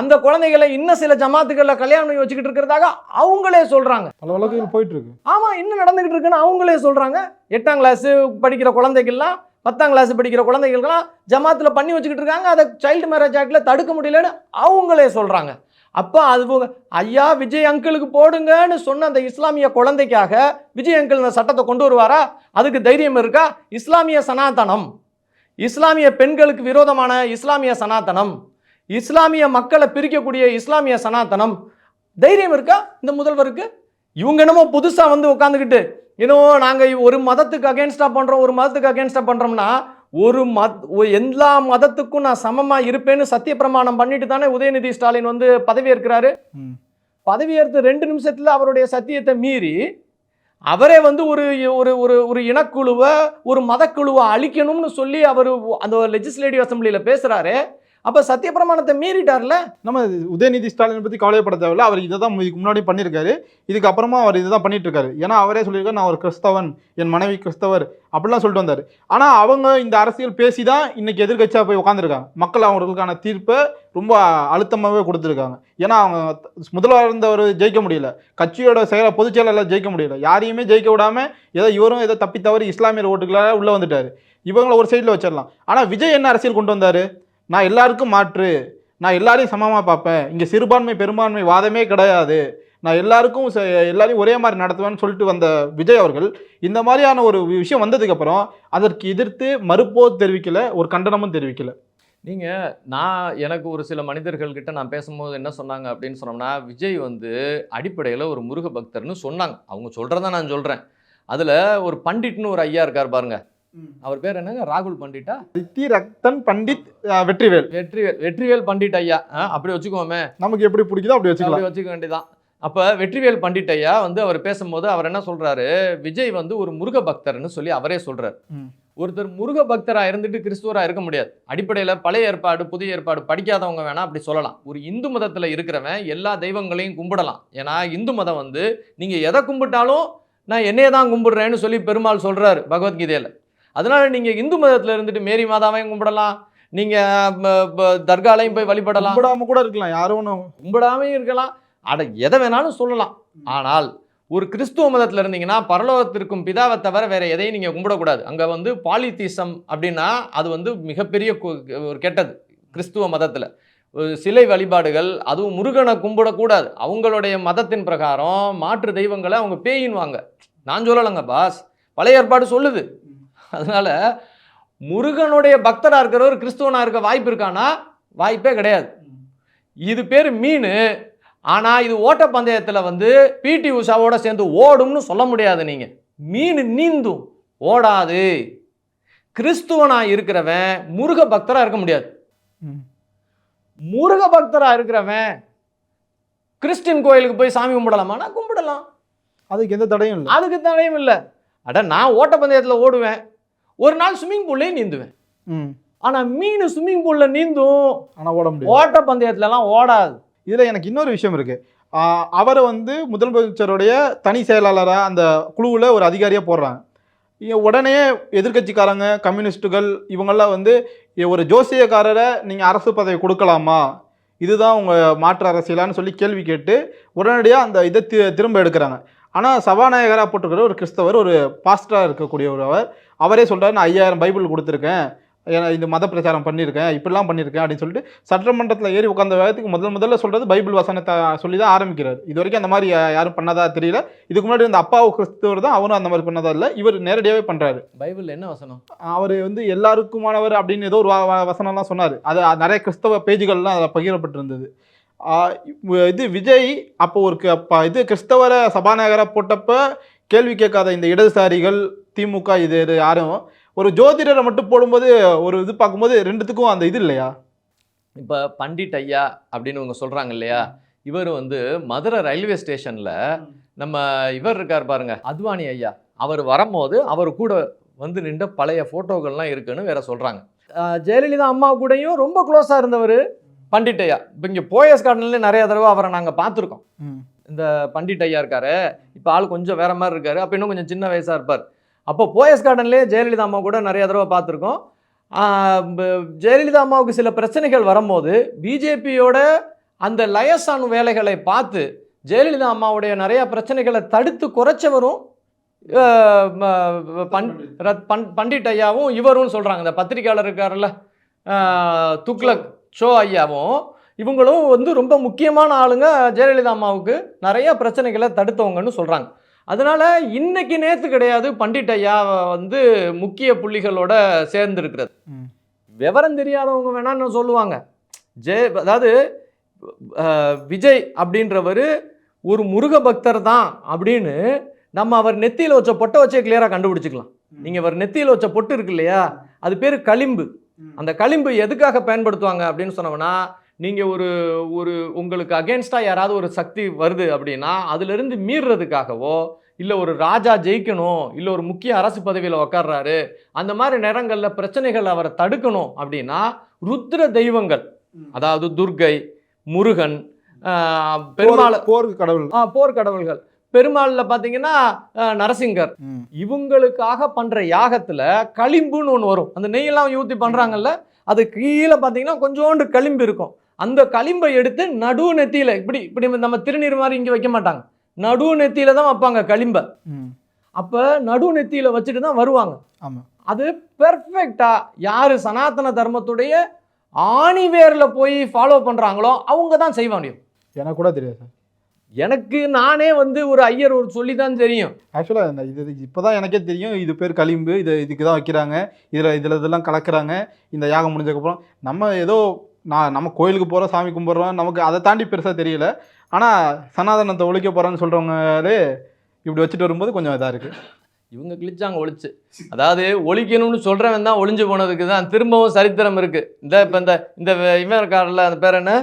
அந்த குழந்தைகளை இன்னும் சில ஜமாத்துக்களில் கல்யாணம் பண்ணி வச்சுக்கிட்டு இருக்கிறதாக அவங்களே சொல்கிறாங்க. பல வழக்குகள் போயிட்டு இருக்கு. ஆமாம், இன்னும் நடந்துக்கிட்டு இருக்குன்னு அவங்களே சொல்கிறாங்க. 8ஆம் கிளாஸ் படிக்கிற குழந்தைகள்லாம் 10ஆம் கிளாஸ் படிக்கிற குழந்தைகளுக்கெல்லாம் ஜமாத்தில் பண்ணி வச்சுக்கிட்டு இருக்காங்க. அதை சைல்டு மேரேஜ் ஆக்டில் தடுக்க முடியலன்னு அவங்களே சொல்கிறாங்க. அப்போ அது ஐயா விஜய் அங்கிளுக்கு போடுங்கன்னு சொன்ன அந்த இஸ்லாமிய குழந்தைக்காக விஜய் அங்கிள் இந்த சட்டத்தை கொண்டு வருவாரா? அதுக்கு தைரியம் இருக்கா? இஸ்லாமிய சனாதனம், இஸ்லாமிய பெண்களுக்கு விரோதமான இஸ்லாமிய சனாதனம், இஸ்லாமிய மக்களை பிரிக்கக்கூடிய இஸ்லாமிய சனாதனம் தைரியம் இருக்கா இந்த முதல்வருக்கு? இவங்க என்னமோ புதுசாக வந்து உட்காந்துக்கிட்டு இன்னும் நாங்கள் ஒரு மதத்துக்கு அகேன்ஸ்டாக பண்ணுறோம், ஒரு மதத்துக்கு அகேன்ஸ்டாக பண்ணுறோம்னா எல்லா மதத்துக்கும் நான் சமமாக இருப்பேன்னு சத்திய பிரமாணம் பண்ணிட்டு தானே உதயநிதி ஸ்டாலின் வந்து பதவியேற்கிறாரு. பதவியேற்று 2 நிமிஷத்தில் அவருடைய சத்தியத்தை மீறி அவரே வந்து ஒரு ஒரு ஒரு ஒரு இனக்குழுவை ஒரு மதக்குழுவை அழிக்கணும்னு சொல்லி அவர் அந்த லெஜிஸ்லேட்டிவ் அசம்பிளியில் பேசுகிறாரு. அப்போ சத்தியப்பிரமாணத்தை மீறிட்டார்ல. நம்ம உதயநிதி ஸ்டாலினை பற்றி கவலைப்பட தேவையில்ல. அவர் இதை தான் இதுக்கு முன்னாடி பண்ணியிருக்காரு. இதுக்கு அப்புறமா அவர் இதை தான் பண்ணிட்டு இருக்காரு. ஏன்னா அவரே சொல்லியிருக்காரு, நான் ஒரு கிறிஸ்தவன், என் மனைவி கிறிஸ்தவர் அப்படிலாம் சொல்லிட்டு வந்தார். ஆனால் அவங்க இந்த அரசியல் பேசி தான் இன்னைக்கு எதிர்கட்சியாக போய் உட்காந்துருக்காங்க. மக்கள் அவங்களுக்கான தீர்ப்பை ரொம்ப அழுத்தமாகவே கொடுத்துருக்காங்க. ஏன்னா அவங்க முதல்வர் இருந்தவர் ஜெயிக்க முடியல, கட்சியோட பொதுச் செயலாளர் ஜெயிக்க முடியல, யாரையுமே ஜெயிக்க விடாம ஏதோ இவரும் ஏதோ தப்பி தவறி இஸ்லாமியர் ஓட்டுகளாக உள்ளே வந்துட்டார். இவங்களை ஒரு சைடில் வச்சிடலாம். ஆனால் விஜய் என்ன அரசியல் கொண்டு வந்தார்? நான் எல்லாருக்கும் மாற்று, நான் எல்லாரையும் சமமாக பார்ப்பேன், இங்கே சிறுபான்மை பெரும்பான்மை வாதமே கிடையாது, நான் எல்லாருக்கும் எல்லாரையும் ஒரே மாதிரி நடத்துவேன்னு சொல்லிட்டு வந்த விஜய் அவர்கள் இந்த மாதிரியான ஒரு விஷயம் வந்ததுக்கப்புறம் அதற்கு எதிர்த்து மறுப்போ தெரிவிக்கல, ஒரு கண்டனமும் தெரிவிக்கல. எனக்கு ஒரு சில மனிதர்கள்கிட்ட நான் பேசும்போது என்ன சொன்னாங்க அப்படின்னு சொன்னோம்னா, விஜய் வந்து அடிப்படையில் ஒரு முருக பக்தர்னு சொன்னாங்க. அவங்க சொல்கிறத நான் சொல்கிறேன். அதில் ஒரு பண்டிட்னு ஒரு ஐயா இருக்கார் பாருங்க, அவர் பேர் என்னங்க, ராகுல் பண்டிட்டா, ரித்தி ரத்தன் பண்டிட் வெற்றிவேல் வெற்றிவேல் பண்டிட் ஐயா, அப்படி வச்சுக்கோமே, நமக்கு எப்படி பிடிக்குதோ அப்படி வச்சுக்க வேண்டியதான். அப்போ வெற்றிவேல் பண்டிட் ஐயா வந்து அவர் பேசும்போது அவர் என்ன சொல்றாரு, விஜய் வந்து ஒரு முருக பக்தர்னு சொல்லி அவரே சொல்றாரு. ஒருத்தர் முருக பக்தரா இருந்துட்டு கிறிஸ்துவரா இருக்க முடியாது. அடிப்படையில் பழைய ஏற்பாடு புதிய ஏற்பாடு படிக்காதவங்க வேணா அப்படி சொல்லலாம். ஒரு இந்து மதத்தில் இருக்கிறவன் எல்லா தெய்வங்களையும் கும்பிடலாம். ஏன்னா இந்து மதம் வந்து நீங்க எதை கும்பிட்டாலும் நான் என்னையே தான் கும்பிடுறேன்னு சொல்லி பெருமாள் சொல்றாரு பகவத்கீதையில. அதனால நீங்க இந்து மதத்துல இருந்துட்டு மேரி மாதாவையும் கும்பிடலாம், நீங்க தர்காலையும் போய் வழிபடலாம், கும்பிடாம கூட இருக்கலாம், யாரும் கும்பிடாமையும் இருக்கலாம், எதை வேணாலும் சொல்லலாம். ஆனால் ஒரு கிறிஸ்துவ மதத்துல இருந்தீங்கன்னா பரலோகத்திற்கும் பிதாவை தவிர வேற எதையும் நீங்க கும்பிடக்கூடாது. அங்க வந்து பாலித்தீசம் அப்படின்னா அது வந்து மிகப்பெரிய ஒரு கெட்டது. கிறிஸ்துவ மதத்துல சிலை வழிபாடுகள், அதுவும் முருகனை கும்பிடக்கூடாது. அவங்களுடைய மதத்தின் பிரகாரம் மாற்று தெய்வங்களை அவங்க பேயின்வாங்க. நான் சொல்லலைங்க பாஸ், பழைய ஏற்பாடு சொல்லுது. அதனால முருகனுடைய பக்தரா இருக்கிறவர் கிறிஸ்துவனா இருக்க வாய்ப்பு இருக்கானா? வாய்ப்பே கிடையாது. இது பேர் மீன். ஆனா இது ஓட்டப்பந்தயத்தில் வந்து பிடி உஷாவோட சேர்ந்து ஓடும்னு சொல்ல முடியாது. நீங்க மீன் நீந்தும், ஓடாது. கிறிஸ்துவனா இருக்கிறவன் முருக பக்தரா இருக்க முடியாது. முருக பக்தரா இருக்கிறவன் கிறிஸ்டின் கோயிலுக்கு போய் சாமி கும்பிடலாமா? கும்பிடலாம், அதுக்கு எந்த தடையும் இல்லை. அதுக்கு தடையும் இல்லை. நான் ஓட்டப்பந்தயத்தில் ஓடுவேன், ஒரு நாள் ஸ்விம்மிங் பூல்லையும் நீந்துவேன். ஆனால் மீன் ஸ்விம்மிங் பூலில் நீந்தும், ஆனால் ஓட முடியும். ஓட்டப்பந்தயத்துலலாம் ஓடாது. இதில் எனக்கு இன்னொரு விஷயம் இருக்குது. அவரை வந்து முதலமைச்சருடைய தனி செயலாளராக அந்த குழுவில் ஒரு அதிகாரியாக போடுறாங்க. உடனே எதிர்கட்சிக்காரங்க, கம்யூனிஸ்ட்டுகள் இவங்கெல்லாம் வந்து ஒரு ஜோசியக்காரரை நீங்கள் அரசு பதவி கொடுக்கலாமா, இதுதான் உங்கள் மாற்று அரசியலான்னு சொல்லி கேள்வி கேட்டு உடனடியாக அந்த இதை திரும்ப எடுக்கிறாங்க. ஆனால் சபாநாயகராக போட்டிருக்கிற ஒரு கிறிஸ்தவர், ஒரு பாஸ்டராக இருக்கக்கூடிய அவரே சொல்கிறார், நான் 5000 பைபிள் கொடுத்துருக்கேன், இந்த மத பிரச்சாரம் பண்ணியிருக்கேன், இப்படிலாம் பண்ணியிருக்கேன் அப்படின்னு சொல்லிட்டு சட்டமன்றத்தில் ஏறி உட்காந்த வேகத்துக்கு முதல்ல சொல்கிறது பைபிள் வசனத்தை சொல்லி தான் ஆரம்பிக்கிறார். இது வரைக்கும் அந்த மாதிரி யாரும் பண்ணதா தெரியல. இதுக்கு முன்னாடி இந்த அப்பாவு கிறிஸ்தவர் தான், அவரும் அந்த மாதிரி பண்ணதா இல்லை. இவர் நேரடியாகவே பண்ணுறாரு. பைபிள் என்ன வசனம்? அவர் வந்து எல்லாருக்குமானவர் அப்படின்னு ஏதோ ஒரு வசனம்லாம் சொன்னார். அது நிறைய கிறிஸ்தவ பேஜுகள்லாம் அதில் பகிரப்பட்டிருந்தது. இது விஜய் அப்போ இது கிறிஸ்தவரை சபாநாயகராக போட்டப்ப கேள்வி கேட்காத இந்த இடதுசாரிகள், திமுக, இது யாரும் ஒரு ஜோதிடரை மட்டும் போடும்போது ஒரு இது பார்க்கும்போது ரெண்டுத்துக்கும் அந்த இது இல்லையா? இப்போ பண்டிட் ஐயா அப்படின்னு இவங்க சொல்கிறாங்க இல்லையா, இவர் வந்து மதுரை ரயில்வே ஸ்டேஷனில் நம்ம இவர் இருக்கார் பாருங்க, அத்வானி ஐயா, அவர் வரும்போது அவர் கூட வந்து நின்ற பழைய ஃபோட்டோக்கள்லாம் இருக்குன்னு வேற சொல்கிறாங்க. ஜெயலலிதா அம்மா கூடயும் ரொம்ப க்ளோஸாக இருந்தவர் பண்டிட் ஐயா. இப்போ இங்கே போயஸ் கார்டன்லேயே நிறைய தடவை அவரை நாங்கள் பார்த்துருக்கோம். இந்த பண்டிட் ஐயா இருக்காரு, இப்போ ஆள் கொஞ்சம் வேற மாதிரி இருக்காரு, அப்போ இன்னும் கொஞ்சம் சின்ன வயசாக இருப்பார். அப்போ போயஸ் கார்டன்லேயே ஜெயலலிதா அம்மா கூட நிறைய தடவை பார்த்துருக்கோம். ஜெயலலிதா அம்மாவுக்கு சில பிரச்சனைகள் வரும்போது பிஜேபியோட அந்த லயசான் வேலைகளை பார்த்து ஜெயலலிதா அம்மாவுடைய நிறைய பிரச்சனைகளை தடுத்து குறைச்சவரும் பண்டிட் ஐயாவும் இவரும் சொல்கிறாங்க. இந்த பத்திரிகையாளர் இருக்காருல்ல துக்ளக் ஷோ ஐயாவும் இவங்களும் வந்து ரொம்ப முக்கியமான ஆளுங்க, ஜெயலலிதா அம்மாவுக்கு நிறைய பிரச்சனைகளை தடுத்தவங்கன்னு சொல்கிறாங்க. அதனால இன்னைக்கு நேற்று கிடையாது பண்டிட் ஐயா வந்து முக்கிய புள்ளிகளோட சேர்ந்துருக்கிறது. விவரம் தெரியாதவங்க வேணான்னு சொல்லுவாங்க. அதாவது விஜய் அப்படின்றவர் ஒரு முருக பக்தர் தான் அப்படின்னு நம்ம அவர் நெத்தியில் வச்ச பொட்டை வச்சே கிளியராக கண்டுபிடிச்சிக்கலாம். நீங்கள் அவர் நெத்தியில் வச்ச பொட்டு இருக்கு இல்லையா, அது பேர் களிம்பு. அந்த களிம்பு எதுக்காக பயன்படுத்துவாங்க அப்படின்னு சொன்னோம்னா, நீங்கள் ஒரு ஒரு உங்களுக்கு அகேன்ஸ்டாக யாராவது ஒரு சக்தி வருது அப்படின்னா அதிலிருந்து மீறுறதுக்காகவோ, இல்லை ஒரு ராஜா ஜெயிக்கணும், இல்லை ஒரு முக்கிய அரசு பதவியில் உக்காடுறாரு, அந்த மாதிரி நேரங்களில் பிரச்சனைகள் அவரை தடுக்கணும் அப்படின்னா ருத்ர தெய்வங்கள், அதாவது துர்க்கை, முருகன், பெருமாள், போர் கடவுள்கள், பெருமாள்ல பார்த்தீங்கன்னா நரசிங்கர், இவங்களுக்காக பண்ற யாகத்துல களிம்புன்னு ஒன்று வரும். அந்த நெய்யெல்லாம் ஊற்றி பண்றாங்கல்ல, அது கீழே பார்த்தீங்கன்னா கொஞ்சோண்டு களிம்பு இருக்கும். அந்த களிம்பை எடுத்து நடு நெத்தியில இப்படி இப்படி நம்ம திருநீர் மாதிரி இங்கே வைக்க மாட்டாங்க, நடு நெத்தியில தான் வைப்பாங்க களிம்பை. அப்ப நடு நெத்தியில வச்சுட்டு தான் வருவாங்க. அது பெர்ஃபெக்டா யாரு சனாதன தர்மத்துடைய ஆணிவேர்ல போய் ஃபாலோ பண்றாங்களோ அவங்க தான் செய்ய முடியும். எனக்கு கூட தெரியாது சார். எனக்கு நானே வந்து ஒரு ஐயர் ஒரு சொல்லி தான் தெரியும். ஆக்சுவலாக இது இப்போதான் எனக்கே தெரியும், இது பேர் களிம்பு, இதுக்கு தான் வைக்கிறாங்க, இதெல்லாம் கலக்குறாங்க. இந்த யாகம் முடிஞ்சதுக்கப்புறம் நம்ம ஏதோ நம்ம கோயிலுக்கு போகிறோம், சாமி கும்பிட்றோம், நமக்கு அதை தாண்டி பெருசாக தெரியல. ஆனால் சனாதனத்தை ஒழிக்க போகிறோன்னு சொல்கிறவங்களே இப்படி வச்சுட்டு வரும்போது கொஞ்சம் இதாக இருக்குது. இவங்க கிழிச்சாங்க ஒழிச்சு, அதாவது ஒழிக்கணும்னு சொல்கிறவன் தான் ஒழிஞ்சு போனதுக்கு தான் திரும்பவும் சரித்திரம் இருக்குது. இந்த இவன் இருக்கார்ல, அந்த பேர் என்ன,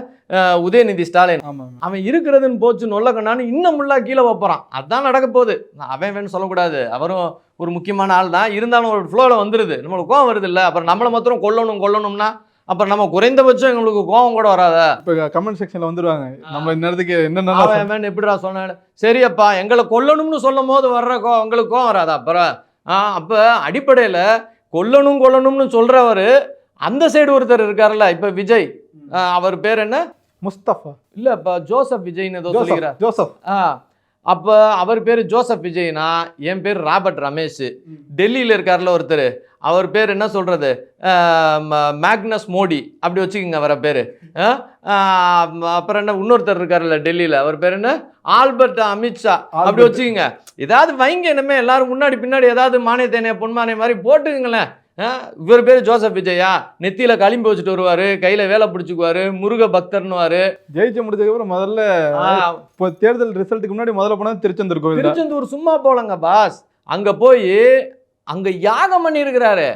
உதயநிதி ஸ்டாலின், அவன் இருக்கிறதுன்னு போச்சு நொல்லக்கண்ணான்னு இன்னும் முள்ளா கீழே வைப்பறான். அதுதான் நடக்க போகுது. அவன் வேணும்னு சொல்லக்கூடாது, அவரும் ஒரு முக்கியமான ஆள் தான். இருந்தாலும் ஒரு ஃப்ளோவில் வந்துடுது, நம்மளுக்கு கோவம் வருது இல்லை. அப்புறம் நம்மளை மாத்திரம் கொல்லணும்னா அப்புறம் நம்ம குறைந்தபட்சம் எங்களுக்கு கோவம் கூட வராத. இப்போ கமெண்ட் செக்ஷனில் வந்துடுவாங்க, நம்ம இந்நேரத்துக்கு என்னென்ன எப்படிடா சொன்னேன், சரியப்பா எங்களை கொல்லணும்னு சொல்லும் போது வர்ற உங்களுக்கு கோவம் வராதா? அப்புறம் அப்போ அடிப்படையில் கொல்லணும்னு சொல்கிறவர் அந்த சைடு ஒருத்தர் இருக்காருல்ல, இப்போ விஜய், அவர் பேர் என்ன, முஸ்தபா இல்லை இப்போ ஜோசப் விஜய்னு ஏதோ சொல்லிக்கிறார். ஜோசப். அப்போ அவர் பேர் ஜோசப் விஜய்னா, என் பேர் ராபர்ட் ரமேஷ். டெல்லியில் இருக்கார்ல ஒருத்தர், அவர் பேர் என்ன சொல்கிறது, மேக்னஸ் மோடி, அப்படி வச்சுக்கோங்க அவரை பேர். அப்புறம் என்ன இன்னொருத்தர் இருக்கார்ல டெல்லியில், அவர் பேர் என்ன, ஆல்பர்ட் அமித்ஷா, அப்படி வச்சுக்கோங்க. ஏதாவது வைங்க, இனிமேல் எல்லாரும் முன்னாடி பின்னாடி ஏதாவது மானிய தேனைய பொன்மானை மாதிரி போட்டுக்குங்களேன். இவர் பேர் ஜோசப் விஜயா, நெத்தியில களிம்பு வச்சுட்டு வருவாரு, கையில வேலை பிடிச்சிக்குவாரு, முருக பக்தர்னுவாரு. ஜெயிச்சு முடிச்சதுக்கப்புறம் முதல்ல இப்போ தேர்தல் ரிசல்ட்டுக்கு முன்னாடி முதல்ல போனா திருச்செந்தூர் கோவில். திருச்செந்தூர் சும்மா போலங்க பாஸ், அங்க போய் அங்க யாகம் பண்ணி இருக்கிறாரு,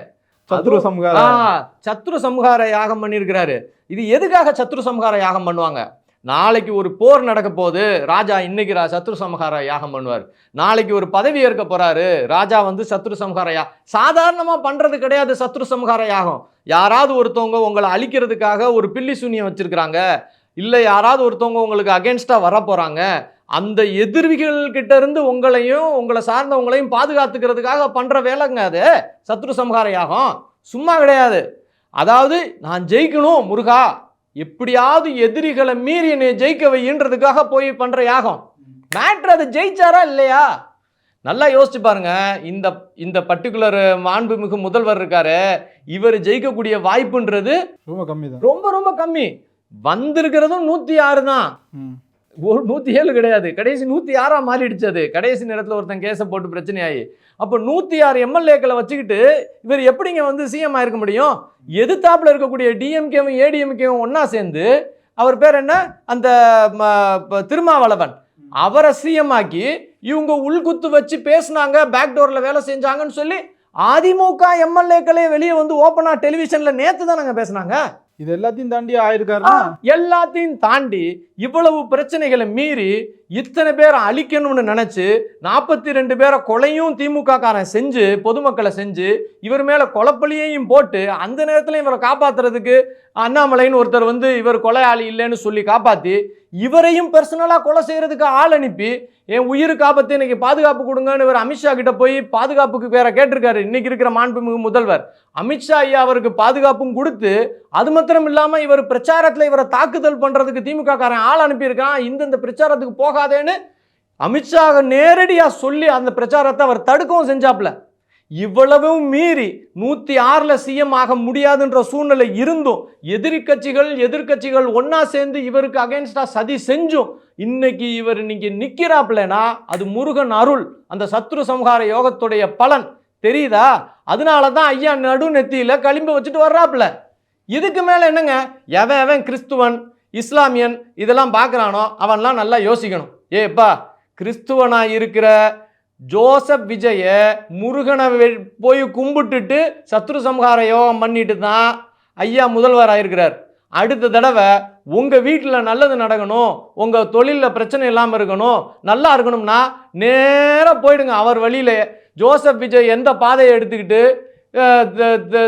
சத்ரு சம்ஹார யாகம் பண்ணி இருக்கிறாரு. இது எதுக்காக சத்ரு சம்ஹார யாகம் பண்ணுவாங்க? நாளைக்கு ஒரு போர் நடக்க போகுது, ராஜா இன்னைக்கு சத்ரு சம்ஹார யாகம் பண்ணுவார். நாளைக்கு ஒரு பதவி ஏற்க போறாரு, ராஜா வந்து சத்ரு சம்ஹார யாகம் சாதாரணமா பண்றது கிடையாது. சத்ரு சம்ஹார யாகம் யாராவது ஒருத்தவங்க உங்களை அழிக்கிறதுக்காக ஒரு பில்லி சூனியம் வச்சிருக்கிறாங்க, இல்லை யாராவது ஒருத்தவங்க உங்களுக்கு அகேன்ஸ்டா வர போறாங்க, அந்த எதிரிகள் கிட்ட இருந்து உங்களையும் உங்களை சார்ந்தவங்களையும் பாதுகாத்துக்கிறதுக்காக பண்ற வேலைங்க அது சத்ரு சம்ஹார யாகம். சும்மா கிடையாது. அதாவது நான் ஜெயிக்கணும் முருகா, எப்படியாவது எதிரிகளை மீறி என்னை ஜெயிக்க வைன்றதுக்காக போய் பண்ற யாகம். மேட்ரு அது ஜெயிச்சாரா இல்லையா? நல்லா யோசிச்சு பாருங்க. இந்த பர்டிகுலர் மாண்புமிகு முதல்வர் இருக்காரு, இவர் ஜெயிக்கக்கூடிய வாய்ப்புன்றது ரொம்ப கம்மி தான், ரொம்ப கம்மி. வந்திருக்கிறதும் 106 தான், 107 கிடையாது. கடைசி 106 மாறிடுச்சு. அது கடைசி நேரத்தில் ஒருத்தன் கேஸை போட்டு பிரச்சனையாகி, அப்போ 106 எம்எல்ஏக்களை வச்சுக்கிட்டு இவர் எப்படிங்க வந்து சிஎம் ஆயிருக்க முடியும்? எதிர்த்தாப்புல இருக்கக்கூடிய டிஎம்கேவும் ஏடிஎம்கேவும் ஒன்னா சேர்ந்து, அவர் பேர் என்ன, அந்த திருமாவளவன், அவரை சிஎம் ஆக்கி இவங்க உள்குத்து வச்சு பேசினாங்க, பேக்டோர்ல வேலை செஞ்சாங்கன்னு சொல்லி அதிமுக எம்எல்ஏக்களே வெளியே வந்து ஓப்பனா டெலிவிஷன்ல நேத்து தான் நாங்க பேசினாங்க. இது எல்லாத்தையும் தாண்டி ஆயிருக்காரு. எல்லாத்தையும் தாண்டி இவ்வளவு பிரச்சனைகளை மீறி இத்தனை பேரை அழிக்கணும்னு நினைச்சு 42 பேரை கொலையும் திமுக காரன் செஞ்சு, பொதுமக்களை செஞ்சு, இவர் மேல கொலைப்பழியையும் போட்டு, அந்த நேரத்துல இவரை காப்பாத்துறதுக்கு அண்ணாமலைன்னு ஒருத்தர் வந்து இவர் கொலையாளி இல்லைன்னு சொல்லி காப்பாத்தி, இவரையும் பர்சனலா கொலை செய்யறதுக்கு ஆள் அனுப்பி, என் உயிருக்கு ஆபத்து, இன்னைக்கு பாதுகாப்பு கொடுங்கன்னு இவர் அமித்ஷா கிட்ட போய் பாதுகாப்புக்கு வேற கேட்டிருக்காரு. இன்னைக்கு இருக்கிற மாண்புமிகு முதல்வர் அமித்ஷா ஐயா அவருக்கு பாதுகாப்பும் கொடுத்து, அது மாத்திரம் இல்லாம இவர் பிரச்சாரத்துல இவரை தாக்குதல் பண்றதுக்கு திமுக காரன் ஆள் அனுப்பியிருக்கான், இந்த பிரச்சாரத்துக்கு போகாதேன்னு அமித்ஷா நேரடியா சொல்லி அந்த பிரச்சாரத்தை அவர் தடுக்கவும் செஞ்சாப்ல. இவ்வளவும் மீறி 106ல் சிஎம் ஆக முடியாதுன்ற சூழ்நிலை இருந்தும் எதிர்கட்சிகள் ஒன்னா சேர்ந்து இவருக்கு அகைன்ஸ்டா சதி செஞ்சும் இன்னைக்கு இவர் நிக்கிறாப்லனா அது முருகன் அருள், அந்த சத்ரு சம்ஹார யோகத்துடைய பலன் தெரியுதா? அதனாலதான் ஐயா நடு நெத்தியில களிம்பு வச்சுட்டு வர்றாப்ல. இதுக்கு மேல என்னங்க, எவன் கிறிஸ்துவன் இஸ்லாமியன் இதெல்லாம் பார்க்கறானோ அவன்லாம் நல்லா யோசிக்கணும். ஏப்பா, கிறிஸ்துவனா இருக்கிற ஜோசப் விஜய முருகனை போய் கும்பிட்டுட்டு சத்ரு சம்ஹார யோகம் பண்ணிட்டு தான் ஐயா முதல்வர் ஆயிருக்கிறார். அடுத்த தடவை உங்கள் வீட்டில் நல்லது நடக்கணும், உங்கள் தொழிலில் பிரச்சனை இல்லாமல் இருக்கணும், நல்லா இருக்கணும்னா நேராக போயிடுங்க அவர் வழியிலே. ஜோசப் விஜய் எந்த பாதையை எடுத்துக்கிட்டு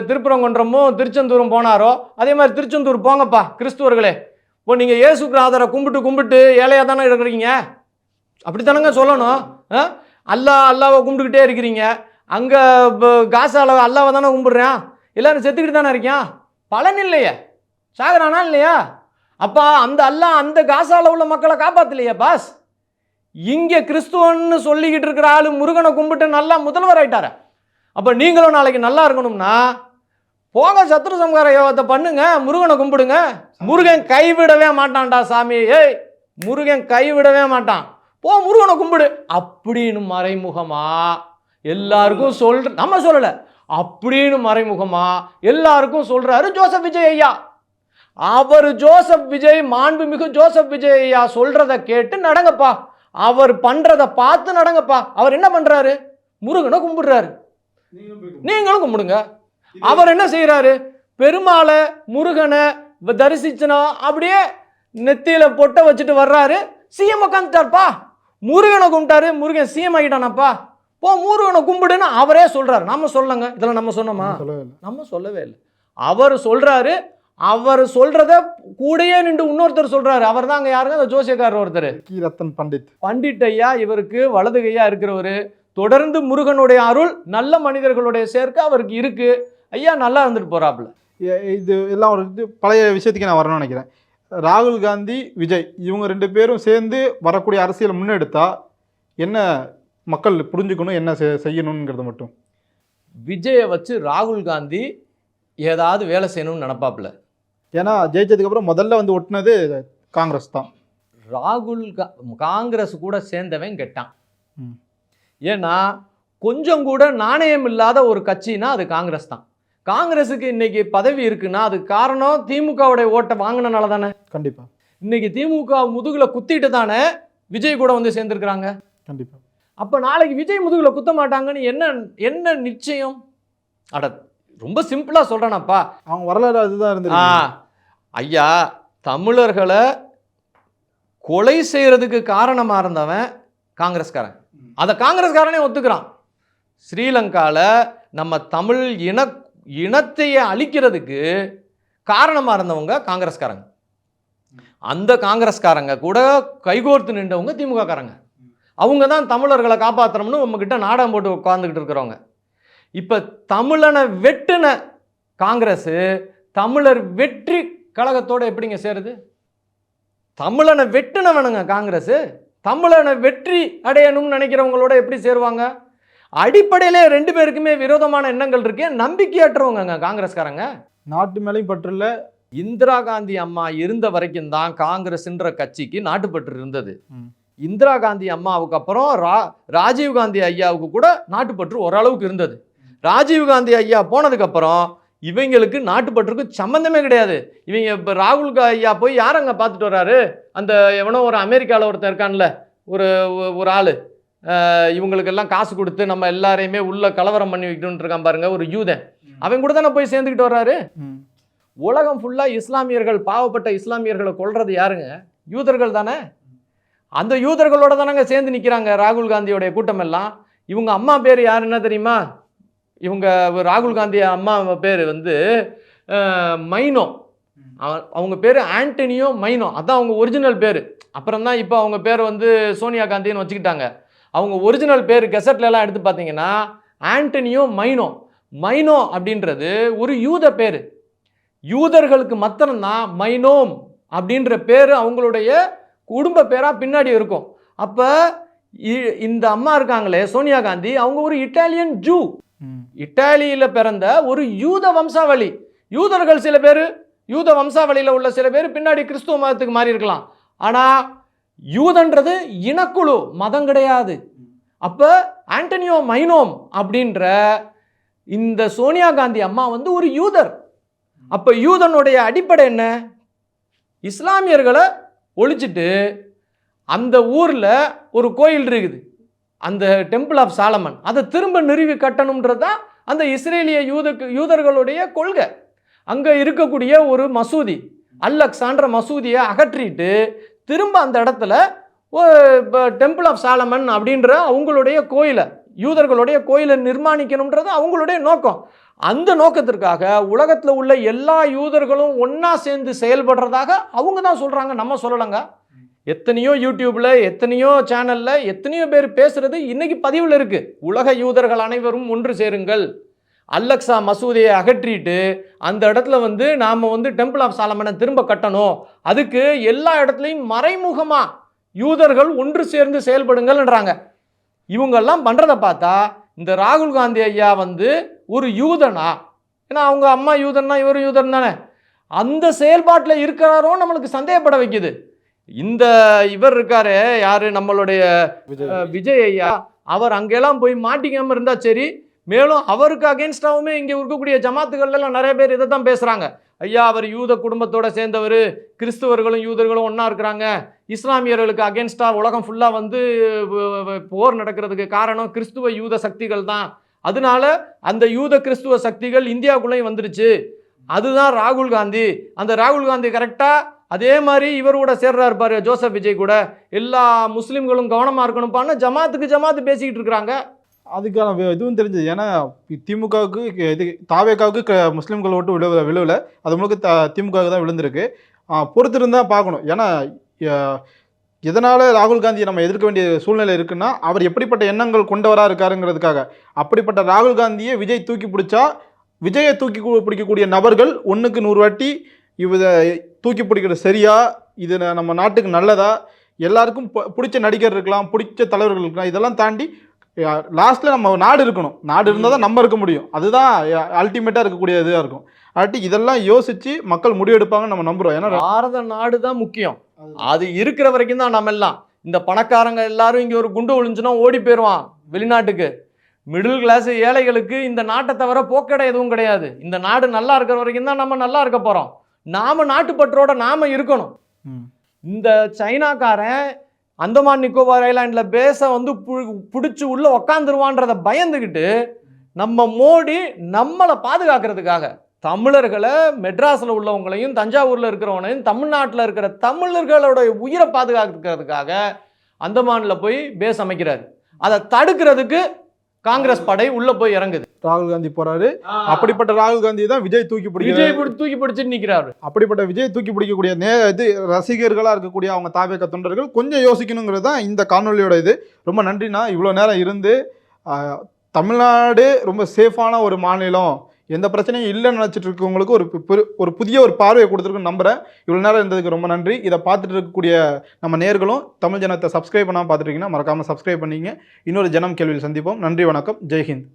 திருப்பரங்குன்றமும் திருச்செந்தூரும் போனாரோ அதே மாதிரி திருச்செந்தூர் போங்கப்பா கிறிஸ்துவர்களே. இப்போ நீங்கள் இயேசு கிராதரை கும்பிட்டு ஏழையாக தானே இருக்கிறீங்க, அப்படித்தானங்க சொல்லணும். அல்லாவை கும்பிட்டுக்கிட்டே இருக்கிறீங்க, அங்கே காசால அல்லாவை தானே கும்பிடுறேன், எல்லாரும் செத்துக்கிட்டு தானே இருக்கான், பலன் இல்லையே, சாகுறானா இல்லையா? அப்பா அந்த அல்லாஹ் அந்த காசால உள்ள மக்களை காப்பாற்றலையா பாஸ்? இங்கே கிறிஸ்துவன்னு சொல்லிக்கிட்டு இருக்கிற ஆளு முருகனை கும்பிட்டு நல்லா முதல்வர் ஆயிட்டார. அப்போ நீங்களும் நாளைக்கு நல்லா இருக்கணும்னா போங்க சத்ரு சம்ஹார யோகத்தை பண்ணுங்க, முருகனை கும்பிடுங்க. முருகன் கைவிடவே மாட்டான்டா சாமி, ஏய் முருகன் கைவிடவே மாட்டான், போ முருகனை கும்பிடு அப்படின்னு மறைமுகமா எல்லாருக்கும் நம்ம சொல்லல, அப்படின்னு மறைமுகமா எல்லாருக்கும் சொல்றாரு ஜோசப் விஜய் ஐயா. அவர் ஜோசப் விஜய், மாண்புமிகு ஜோசப் விஜய் ஐயா சொல்றத கேட்டு நடங்கப்பா, அவர் பண்றத பார்த்து நடங்கப்பா. அவர் என்ன பண்றாரு? முருகனை கும்பிடுறாரு, நீங்களும் கும்பிடுங்க. அவர் என்ன செய்யறாரு? பெருமாளை முருகனை தரிசிச்சனா அப்படியே நெத்தியில பொட்டை வச்சுட்டு வர்றாரு, சிஎம் உட்காந்துட்டார்ப்பா. முருகனை கும்பிட்டாரு, முருகன் சிஎம் ஆகிட்டானப்பா, போ முருகனை கும்பிடுன்னு அவரே சொல்றாரு. நம்ம சொல்லங்க, இதெல்லாம் நம்ம சொன்னோமா? நம்ம சொல்லவே இல்லை. அவர் சொல்றாரு, அவர் சொல்றத கூடயே நின்று இன்னொருத்தர் சொல்றாரு. அவர் தான் அங்க யாருங்க? அந்த ஜோசியக்காரர் ஒருத்தர், ரத்தன் பண்டிட் ஐயா. இவருக்கு வலது கையா இருக்கிறவரு. தொடர்ந்து முருகனுடைய அருள் நல்ல மனிதர்களுடைய சேர்க்க அவருக்கு இருக்கு. ஐயா நல்லா இருந்துட்டு போறாப்புல. இது எல்லாம் ஒரு பழைய விஷயத்துக்கு நான் வரணும்னு நினைக்கிறேன். ராகுல் காந்தி, விஜய் இவங்க 2 பேரும் சேர்ந்து வரக்கூடிய அரசியலை முன்னெடுத்தா என்ன மக்கள் புரிஞ்சுக்கணும், என்ன செய்யணுங்கிறது மட்டும். விஜயை வச்சு ராகுல் காந்தி ஏதாவது வேலை செய்யணும்னு நினைப்பாப்புல. ஏன்னா ஜெயிச்சதுக்கு அப்புறம் முதல்ல வந்து ஒட்டினது காங்கிரஸ் தான். காங்கிரஸ் கூட சேர்ந்தவன் கெட்டான். ஏன்னா கொஞ்சம் கூட நாணயம் இல்லாத ஒரு கட்சினா அது காங்கிரஸ் தான். காங்கிரஸுக்கு இன்னைக்கு பதவி இருக்குன்னா அது காரணம் திமுகவுடைய ஓட்டை வாங்கினால தானே. கண்டிப்பா. இன்னைக்கு திமுக முதுகுல குத்திட்டு தானே விஜய் கூட வந்து சேர்ந்துருக்கிறாங்க. கண்டிப்பா. அப்ப நாளைக்கு விஜய் முதுகுல குத்த மாட்டாங்கன்னு என்ன நிச்சயம்? அட ரொம்ப சிம்பிளா சொல்றேனப்பா, அவங்க வரலாறு அதுதான் இருந்தது. ஐயா, தமிழர்களை கொலை செய்யறதுக்கு காரணமா இருந்தவன் காங்கிரஸ்காரன். அதை காங்கிரஸ்காரனே ஒத்துக்கிறான். ஸ்ரீலங்கால நம்ம தமிழ் இனத்தையே அழிக்கிறதுக்கு காரணமா இருந்தவங்க காங்கிரஸ்காரங்க. அந்த காங்கிரஸ்காரங்க கூட கைகோர்த்து நின்றவங்க திமுக காரங்க. அவங்க தான் தமிழர்களை காப்பாற்றணும்னு உங்ககிட்ட நாடகம் போட்டு உட்கார்ந்துக்கிட்டு இருக்கிறவங்க. இப்போ தமிழனை வெட்டுன காங்கிரஸ் தமிழர் வெற்றி கழகத்தோடு எப்படிங்க சேருது? தமிழனை வெட்டுனவனுங்க காங்கிரஸ், தமிழனை வெற்றி அடையணும்னு நினைக்கிறவங்களோட எப்படி சேருவாங்க? அடிப்படையிலே 2 பேருக்குமே விரோதமான எண்ணங்கள் இருக்கே, நம்பிக்கையற்றவங்க காங்கிரஸ்காரங்க. நாட்டு மேலேயும் பற்றுல. இந்திரா காந்தி அம்மா இருந்த வரைக்கும் தான் காங்கிரஸ்ன்ற கட்சிக்கு நாட்டுப்பற்று இருந்தது. இந்திரா காந்தி அம்மாவுக்கு அப்புறம் ராஜீவ் காந்தி ஐயாவுக்கு கூட நாட்டுப்பற்று ஓரளவுக்கு இருந்தது. ராஜீவ் காந்தி ஐயா போனதுக்கு அப்புறம் இவங்களுக்கு நாட்டுப்பற்றுக்கு சம்பந்தமே கிடையாது. இவங்க இப்போ ராகுல் ஐயா போய் யாரங்க பார்த்துட்டு வர்றாரு? அந்த எவனோ ஒரு அமெரிக்காவில் ஒருத்தர் இருக்கான்ல, ஒரு ஆள், இவங்களுக்கெல்லாம் காசு கொடுத்து நம்ம எல்லாரையுமே உள்ள கலவரம் பண்ணி வைக்கணும்னு இருக்கான் பாருங்க, ஒரு யூதன். அவன் கூட தானே போய் சேர்ந்துக்கிட்டு வர்றாரு. உலகம் ஃபுல்லாக இஸ்லாமியர்கள், பாவப்பட்ட இஸ்லாமியர்களை கொல்றது யாருங்க? யூதர்கள் தானே. அந்த யூதர்களோட தானங்க சேர்ந்து நிற்கிறாங்க ராகுல் காந்தியோடைய கூட்டம் எல்லாம். இவங்க அம்மா பேர் யார் என்ன தெரியுமா? இவங்க ராகுல் காந்தி அம்மா பேர் வந்து மைனோ. அவங்க பேர் ஆண்டனியோ மைனோ, அதான் அவங்க ஒரிஜினல் பேர். அப்புறம் தான் இப்போ அவங்க பேர் வந்து சோனியா காந்தின்னு வச்சுக்கிட்டாங்க. அவங்க ஒரிஜினல் பேர் கெசட்லலாம் எடுத்து பார்த்தீங்கன்னா ஆண்டனியோ மைனோ. மைனோ அப்படின்றது ஒரு யூத பேர். யூதர்களுக்கு மாத்திரம்தான் மைனோம் அப்படின்ற பேர் அவங்களுடைய குடும்ப பேராக பின்னாடி இருக்கும். அப்போ இந்த அம்மா இருக்காங்களே சோனியா காந்தி, அவங்க ஒரு இட்டாலியன் ஜூ, இட்டாலியில் பிறந்த ஒரு யூத வம்சாவளி. யூதர்கள் சில பேர், யூத வம்சாவளியில் உள்ள சில பேர் பின்னாடி கிறிஸ்துவ மதத்துக்கு மாறி இருக்கலாம். ஆனால் யூதன்றது இனக்குழு, மதம் கிடையாது. அப்போ ஆண்டனியோ மைனோம் அப்படின்ற இந்த சோனியா காந்தி அம்மா வந்து ஒரு யூதர். அப்போ யூதனுடைய அடிப்படை என்ன? இஸ்லாமியர்களை ஒழிச்சிட்டு அந்த ஊரில் ஒரு கோயில் இருக்குது, அந்த டெம்பிள் ஆஃப் சாலமன், அதை திரும்ப நிறுவி கட்டணும்ன்றது தான் அந்த இஸ்ரேலிய யூதர்களுடைய கொள்கை. அங்கே இருக்கக்கூடிய ஒரு மசூதி, அல் அக்ஸான்ற மசூதியை அகற்றிட்டு திரும்ப அந்த இடத்துல டெம்பிள் ஆஃப் சாலமன் அப்படின்ற அவங்களுடைய கோயிலை, யூதர்களுடைய கோயிலை நிர்மாணிக்கணுன்றது அவங்களுடைய நோக்கம். அந்த நோக்கத்திற்காக உலகத்தில் உள்ள எல்லா யூதர்களும் ஒன்றா சேர்ந்து செயல்படுறதாக அவங்க தான் சொல்கிறாங்க, நம்ம சொல்லலைங்க. எத்தனையோ யூடியூப்பில், எத்தனையோ சேனலில், எத்தனையோ பேர் பேசுகிறது இன்னைக்கு பதிவில் இருக்குது. உலக யூதர்கள் அனைவரும் ஒன்று சேருங்கள், அல்லக்ஸா மசூதியை அகற்றிட்டு அந்த இடத்துல நாம் டெம்பிள் ஆஃப் சாலமனை திரும்ப கட்டணும், அதுக்கு எல்லா இடத்துலையும் மறைமுகமாக யூதர்கள் ஒன்று சேர்ந்து செயல்படுங்கள்ன்றாங்க. இவங்கெல்லாம் பண்ணுறதை பார்த்தா இந்த ராகுல் காந்தி ஐயா ஒரு யூதனா? ஏன்னா அவங்க அம்மா யூதன்னா இவர் யூதன் தானே. அந்த செயல்பாட்டில் இருக்கிறாரோ நம்மளுக்கு சந்தேகப்பட வைக்குது. இந்த இவர் இருக்காரு, யாரு, நம்மளுடைய விஜய் ஐயா, அவர் அங்கெல்லாம் போய் மாட்டிக்காமல் இருந்தா சரி. மேலும் அவருக்கு அகேன்ஸ்டாவுமே இங்கே இருக்கக்கூடிய ஜமாத்துகள்லாம் நிறைய பேர் இதை தான் பேசுகிறாங்க. ஐயா அவர் யூத குடும்பத்தோட சேர்ந்தவர், கிறிஸ்துவர்களும் யூதர்களும் ஒன்றா இருக்கிறாங்க, இஸ்லாமியர்களுக்கு அகேன்ஸ்டாக உலகம் ஃபுல்லாக போர் நடக்கிறதுக்கு காரணம் கிறிஸ்துவ யூத சக்திகள் தான், அதனால அந்த யூத கிறிஸ்துவ சக்திகள் இந்தியாவுக்குள்ளேயும் வந்துருச்சு, அதுதான் ராகுல் காந்தி. அந்த ராகுல் காந்தி கரெக்டாக அதே மாதிரி இவர் கூட சேர்றாரு பாரு, ஜோசப் விஜய் கூட, எல்லா முஸ்லீம்களும் கவனமாக இருக்கணும்ப்பான்னு ஜமாத்து பேசிக்கிட்டு இருக்கிறாங்க. அதுக்கான இதுவும் தெரிஞ்சது. ஏன்னா திமுகவுக்கு இது தாவேக்காவுக்கு முஸ்லீம்கள் ஓட்டு விழுவல, அது முழுக்க திமுகவுக்கு தான் விழுந்திருக்கு. பொறுத்திருந்தால் பார்க்கணும். ஏன்னா எதனால் ராகுல் காந்தியை நம்ம எதிர்க்க வேண்டிய சூழ்நிலை இருக்குன்னா அவர் எப்படிப்பட்ட எண்ணங்கள் கொண்டவராக இருக்காருங்கிறதுக்காக. அப்படிப்பட்ட ராகுல் காந்தியை விஜய் தூக்கி பிடிச்சா, விஜயை தூக்கி பிடிக்கக்கூடிய நபர்கள் 1க்கு 100 வாட்டி இதை தூக்கி பிடிக்கிறது சரியா, இது நம்ம நாட்டுக்கு நல்லதா, எல்லாருக்கும் பிடிச்ச நடிகர் இருக்கலாம், பிடிச்ச தலைவர்கள் இருக்கலாம், இதெல்லாம் தாண்டி லாஸ்ட்டில் நம்ம நாடு இருக்கணும். நாடு இருந்தால் தான் நம்ம இருக்க முடியும். அதுதான் அல்டிமேட்டாக இருக்கக்கூடிய இதாக இருக்கும். அல்லாட்டி இதெல்லாம் யோசித்து மக்கள் முடிவெடுப்பாங்கன்னு நம்ம நம்புகிறோம். ஏன்னா பாரத நாடு தான் முக்கியம். அது இருக்கிற வரைக்கும் தான் நம்ம எல்லாம். இந்த பணக்காரங்க எல்லாரும் இங்கே ஒரு குண்டு ஒழிஞ்சுனா ஓடி போயிடுவான் வெளிநாட்டுக்கு. மிடில் கிளாஸ் ஏழைகளுக்கு இந்த நாட்டை தவிர போக்கடை எதுவும் கிடையாது. இந்த நாடு நல்லா இருக்கிற வரைக்கும் தான் நம்ம நல்லா இருக்க போகிறோம். நாம் நாட்டுப்பற்றோட நாம் இருக்கணும். இந்த சைனாக்காரன் அந்தமான் நிக்கோபார் ஐலாண்டில் பேச பிடிச்சி உள்ளே உக்காந்துருவான்றதை பயந்துக்கிட்டு நம்ம மோடி நம்மளை பாதுகாக்கிறதுக்காக தமிழர்களை, மெட்ராஸில் உள்ளவங்களையும் தஞ்சாவூரில் இருக்கிறவங்களையும் தமிழ்நாட்டில் இருக்கிற தமிழர்களோட உயிரை பாதுகாக்கிறதுக்காக அந்தமானில் போய் பேஸ் அமைக்கிறாரு. அதை தடுக்கிறதுக்கு காங்கிரஸ் படை உள்ள போய் இறங்குது. ராகுல் காந்தி போறாரு. அப்படிப்பட்ட ராகுல் காந்தி தான் விஜய் தூக்கி பிடிச்சு நிற்கிறாரு. அப்படிப்பட்ட விஜய் தூக்கி பிடிக்கக்கூடிய இது ரசிகர்களாக இருக்கக்கூடிய அவங்க தாவேக தொண்டர்கள் கொஞ்சம் யோசிக்கணுங்கிறது தான் இந்த காணொலியோட இது. ரொம்ப நன்றிண்ணா, இவ்வளோ நேரம் இருந்து. தமிழ்நாடு ரொம்ப சேஃபான ஒரு மாநிலம், எந்த பிரச்சனையும் இல்லைன்னு நினச்சிட்டு இருக்கவங்களுக்கு ஒரு புதிய ஒரு பார்வையை கொடுத்துருக்குன்னு நம்புகிறேன். இவ்வளோ நேரம் இருந்ததுக்கு ரொம்ப நன்றி. இதை பார்த்துட்டு இருக்கக்கூடிய நம்ம நேர்களும் தமிழ் ஜனத்தை சப்ஸ்கிரைப் பண்ணாமல் பார்த்துட்டீங்கன்னா மறக்காமல் சப்ஸ்கிரைப் பண்ணிங்க. இன்னொரு ஜனம் கேள்வியில் சந்திப்போம். நன்றி, வணக்கம், ஜெய்ஹிந்த்.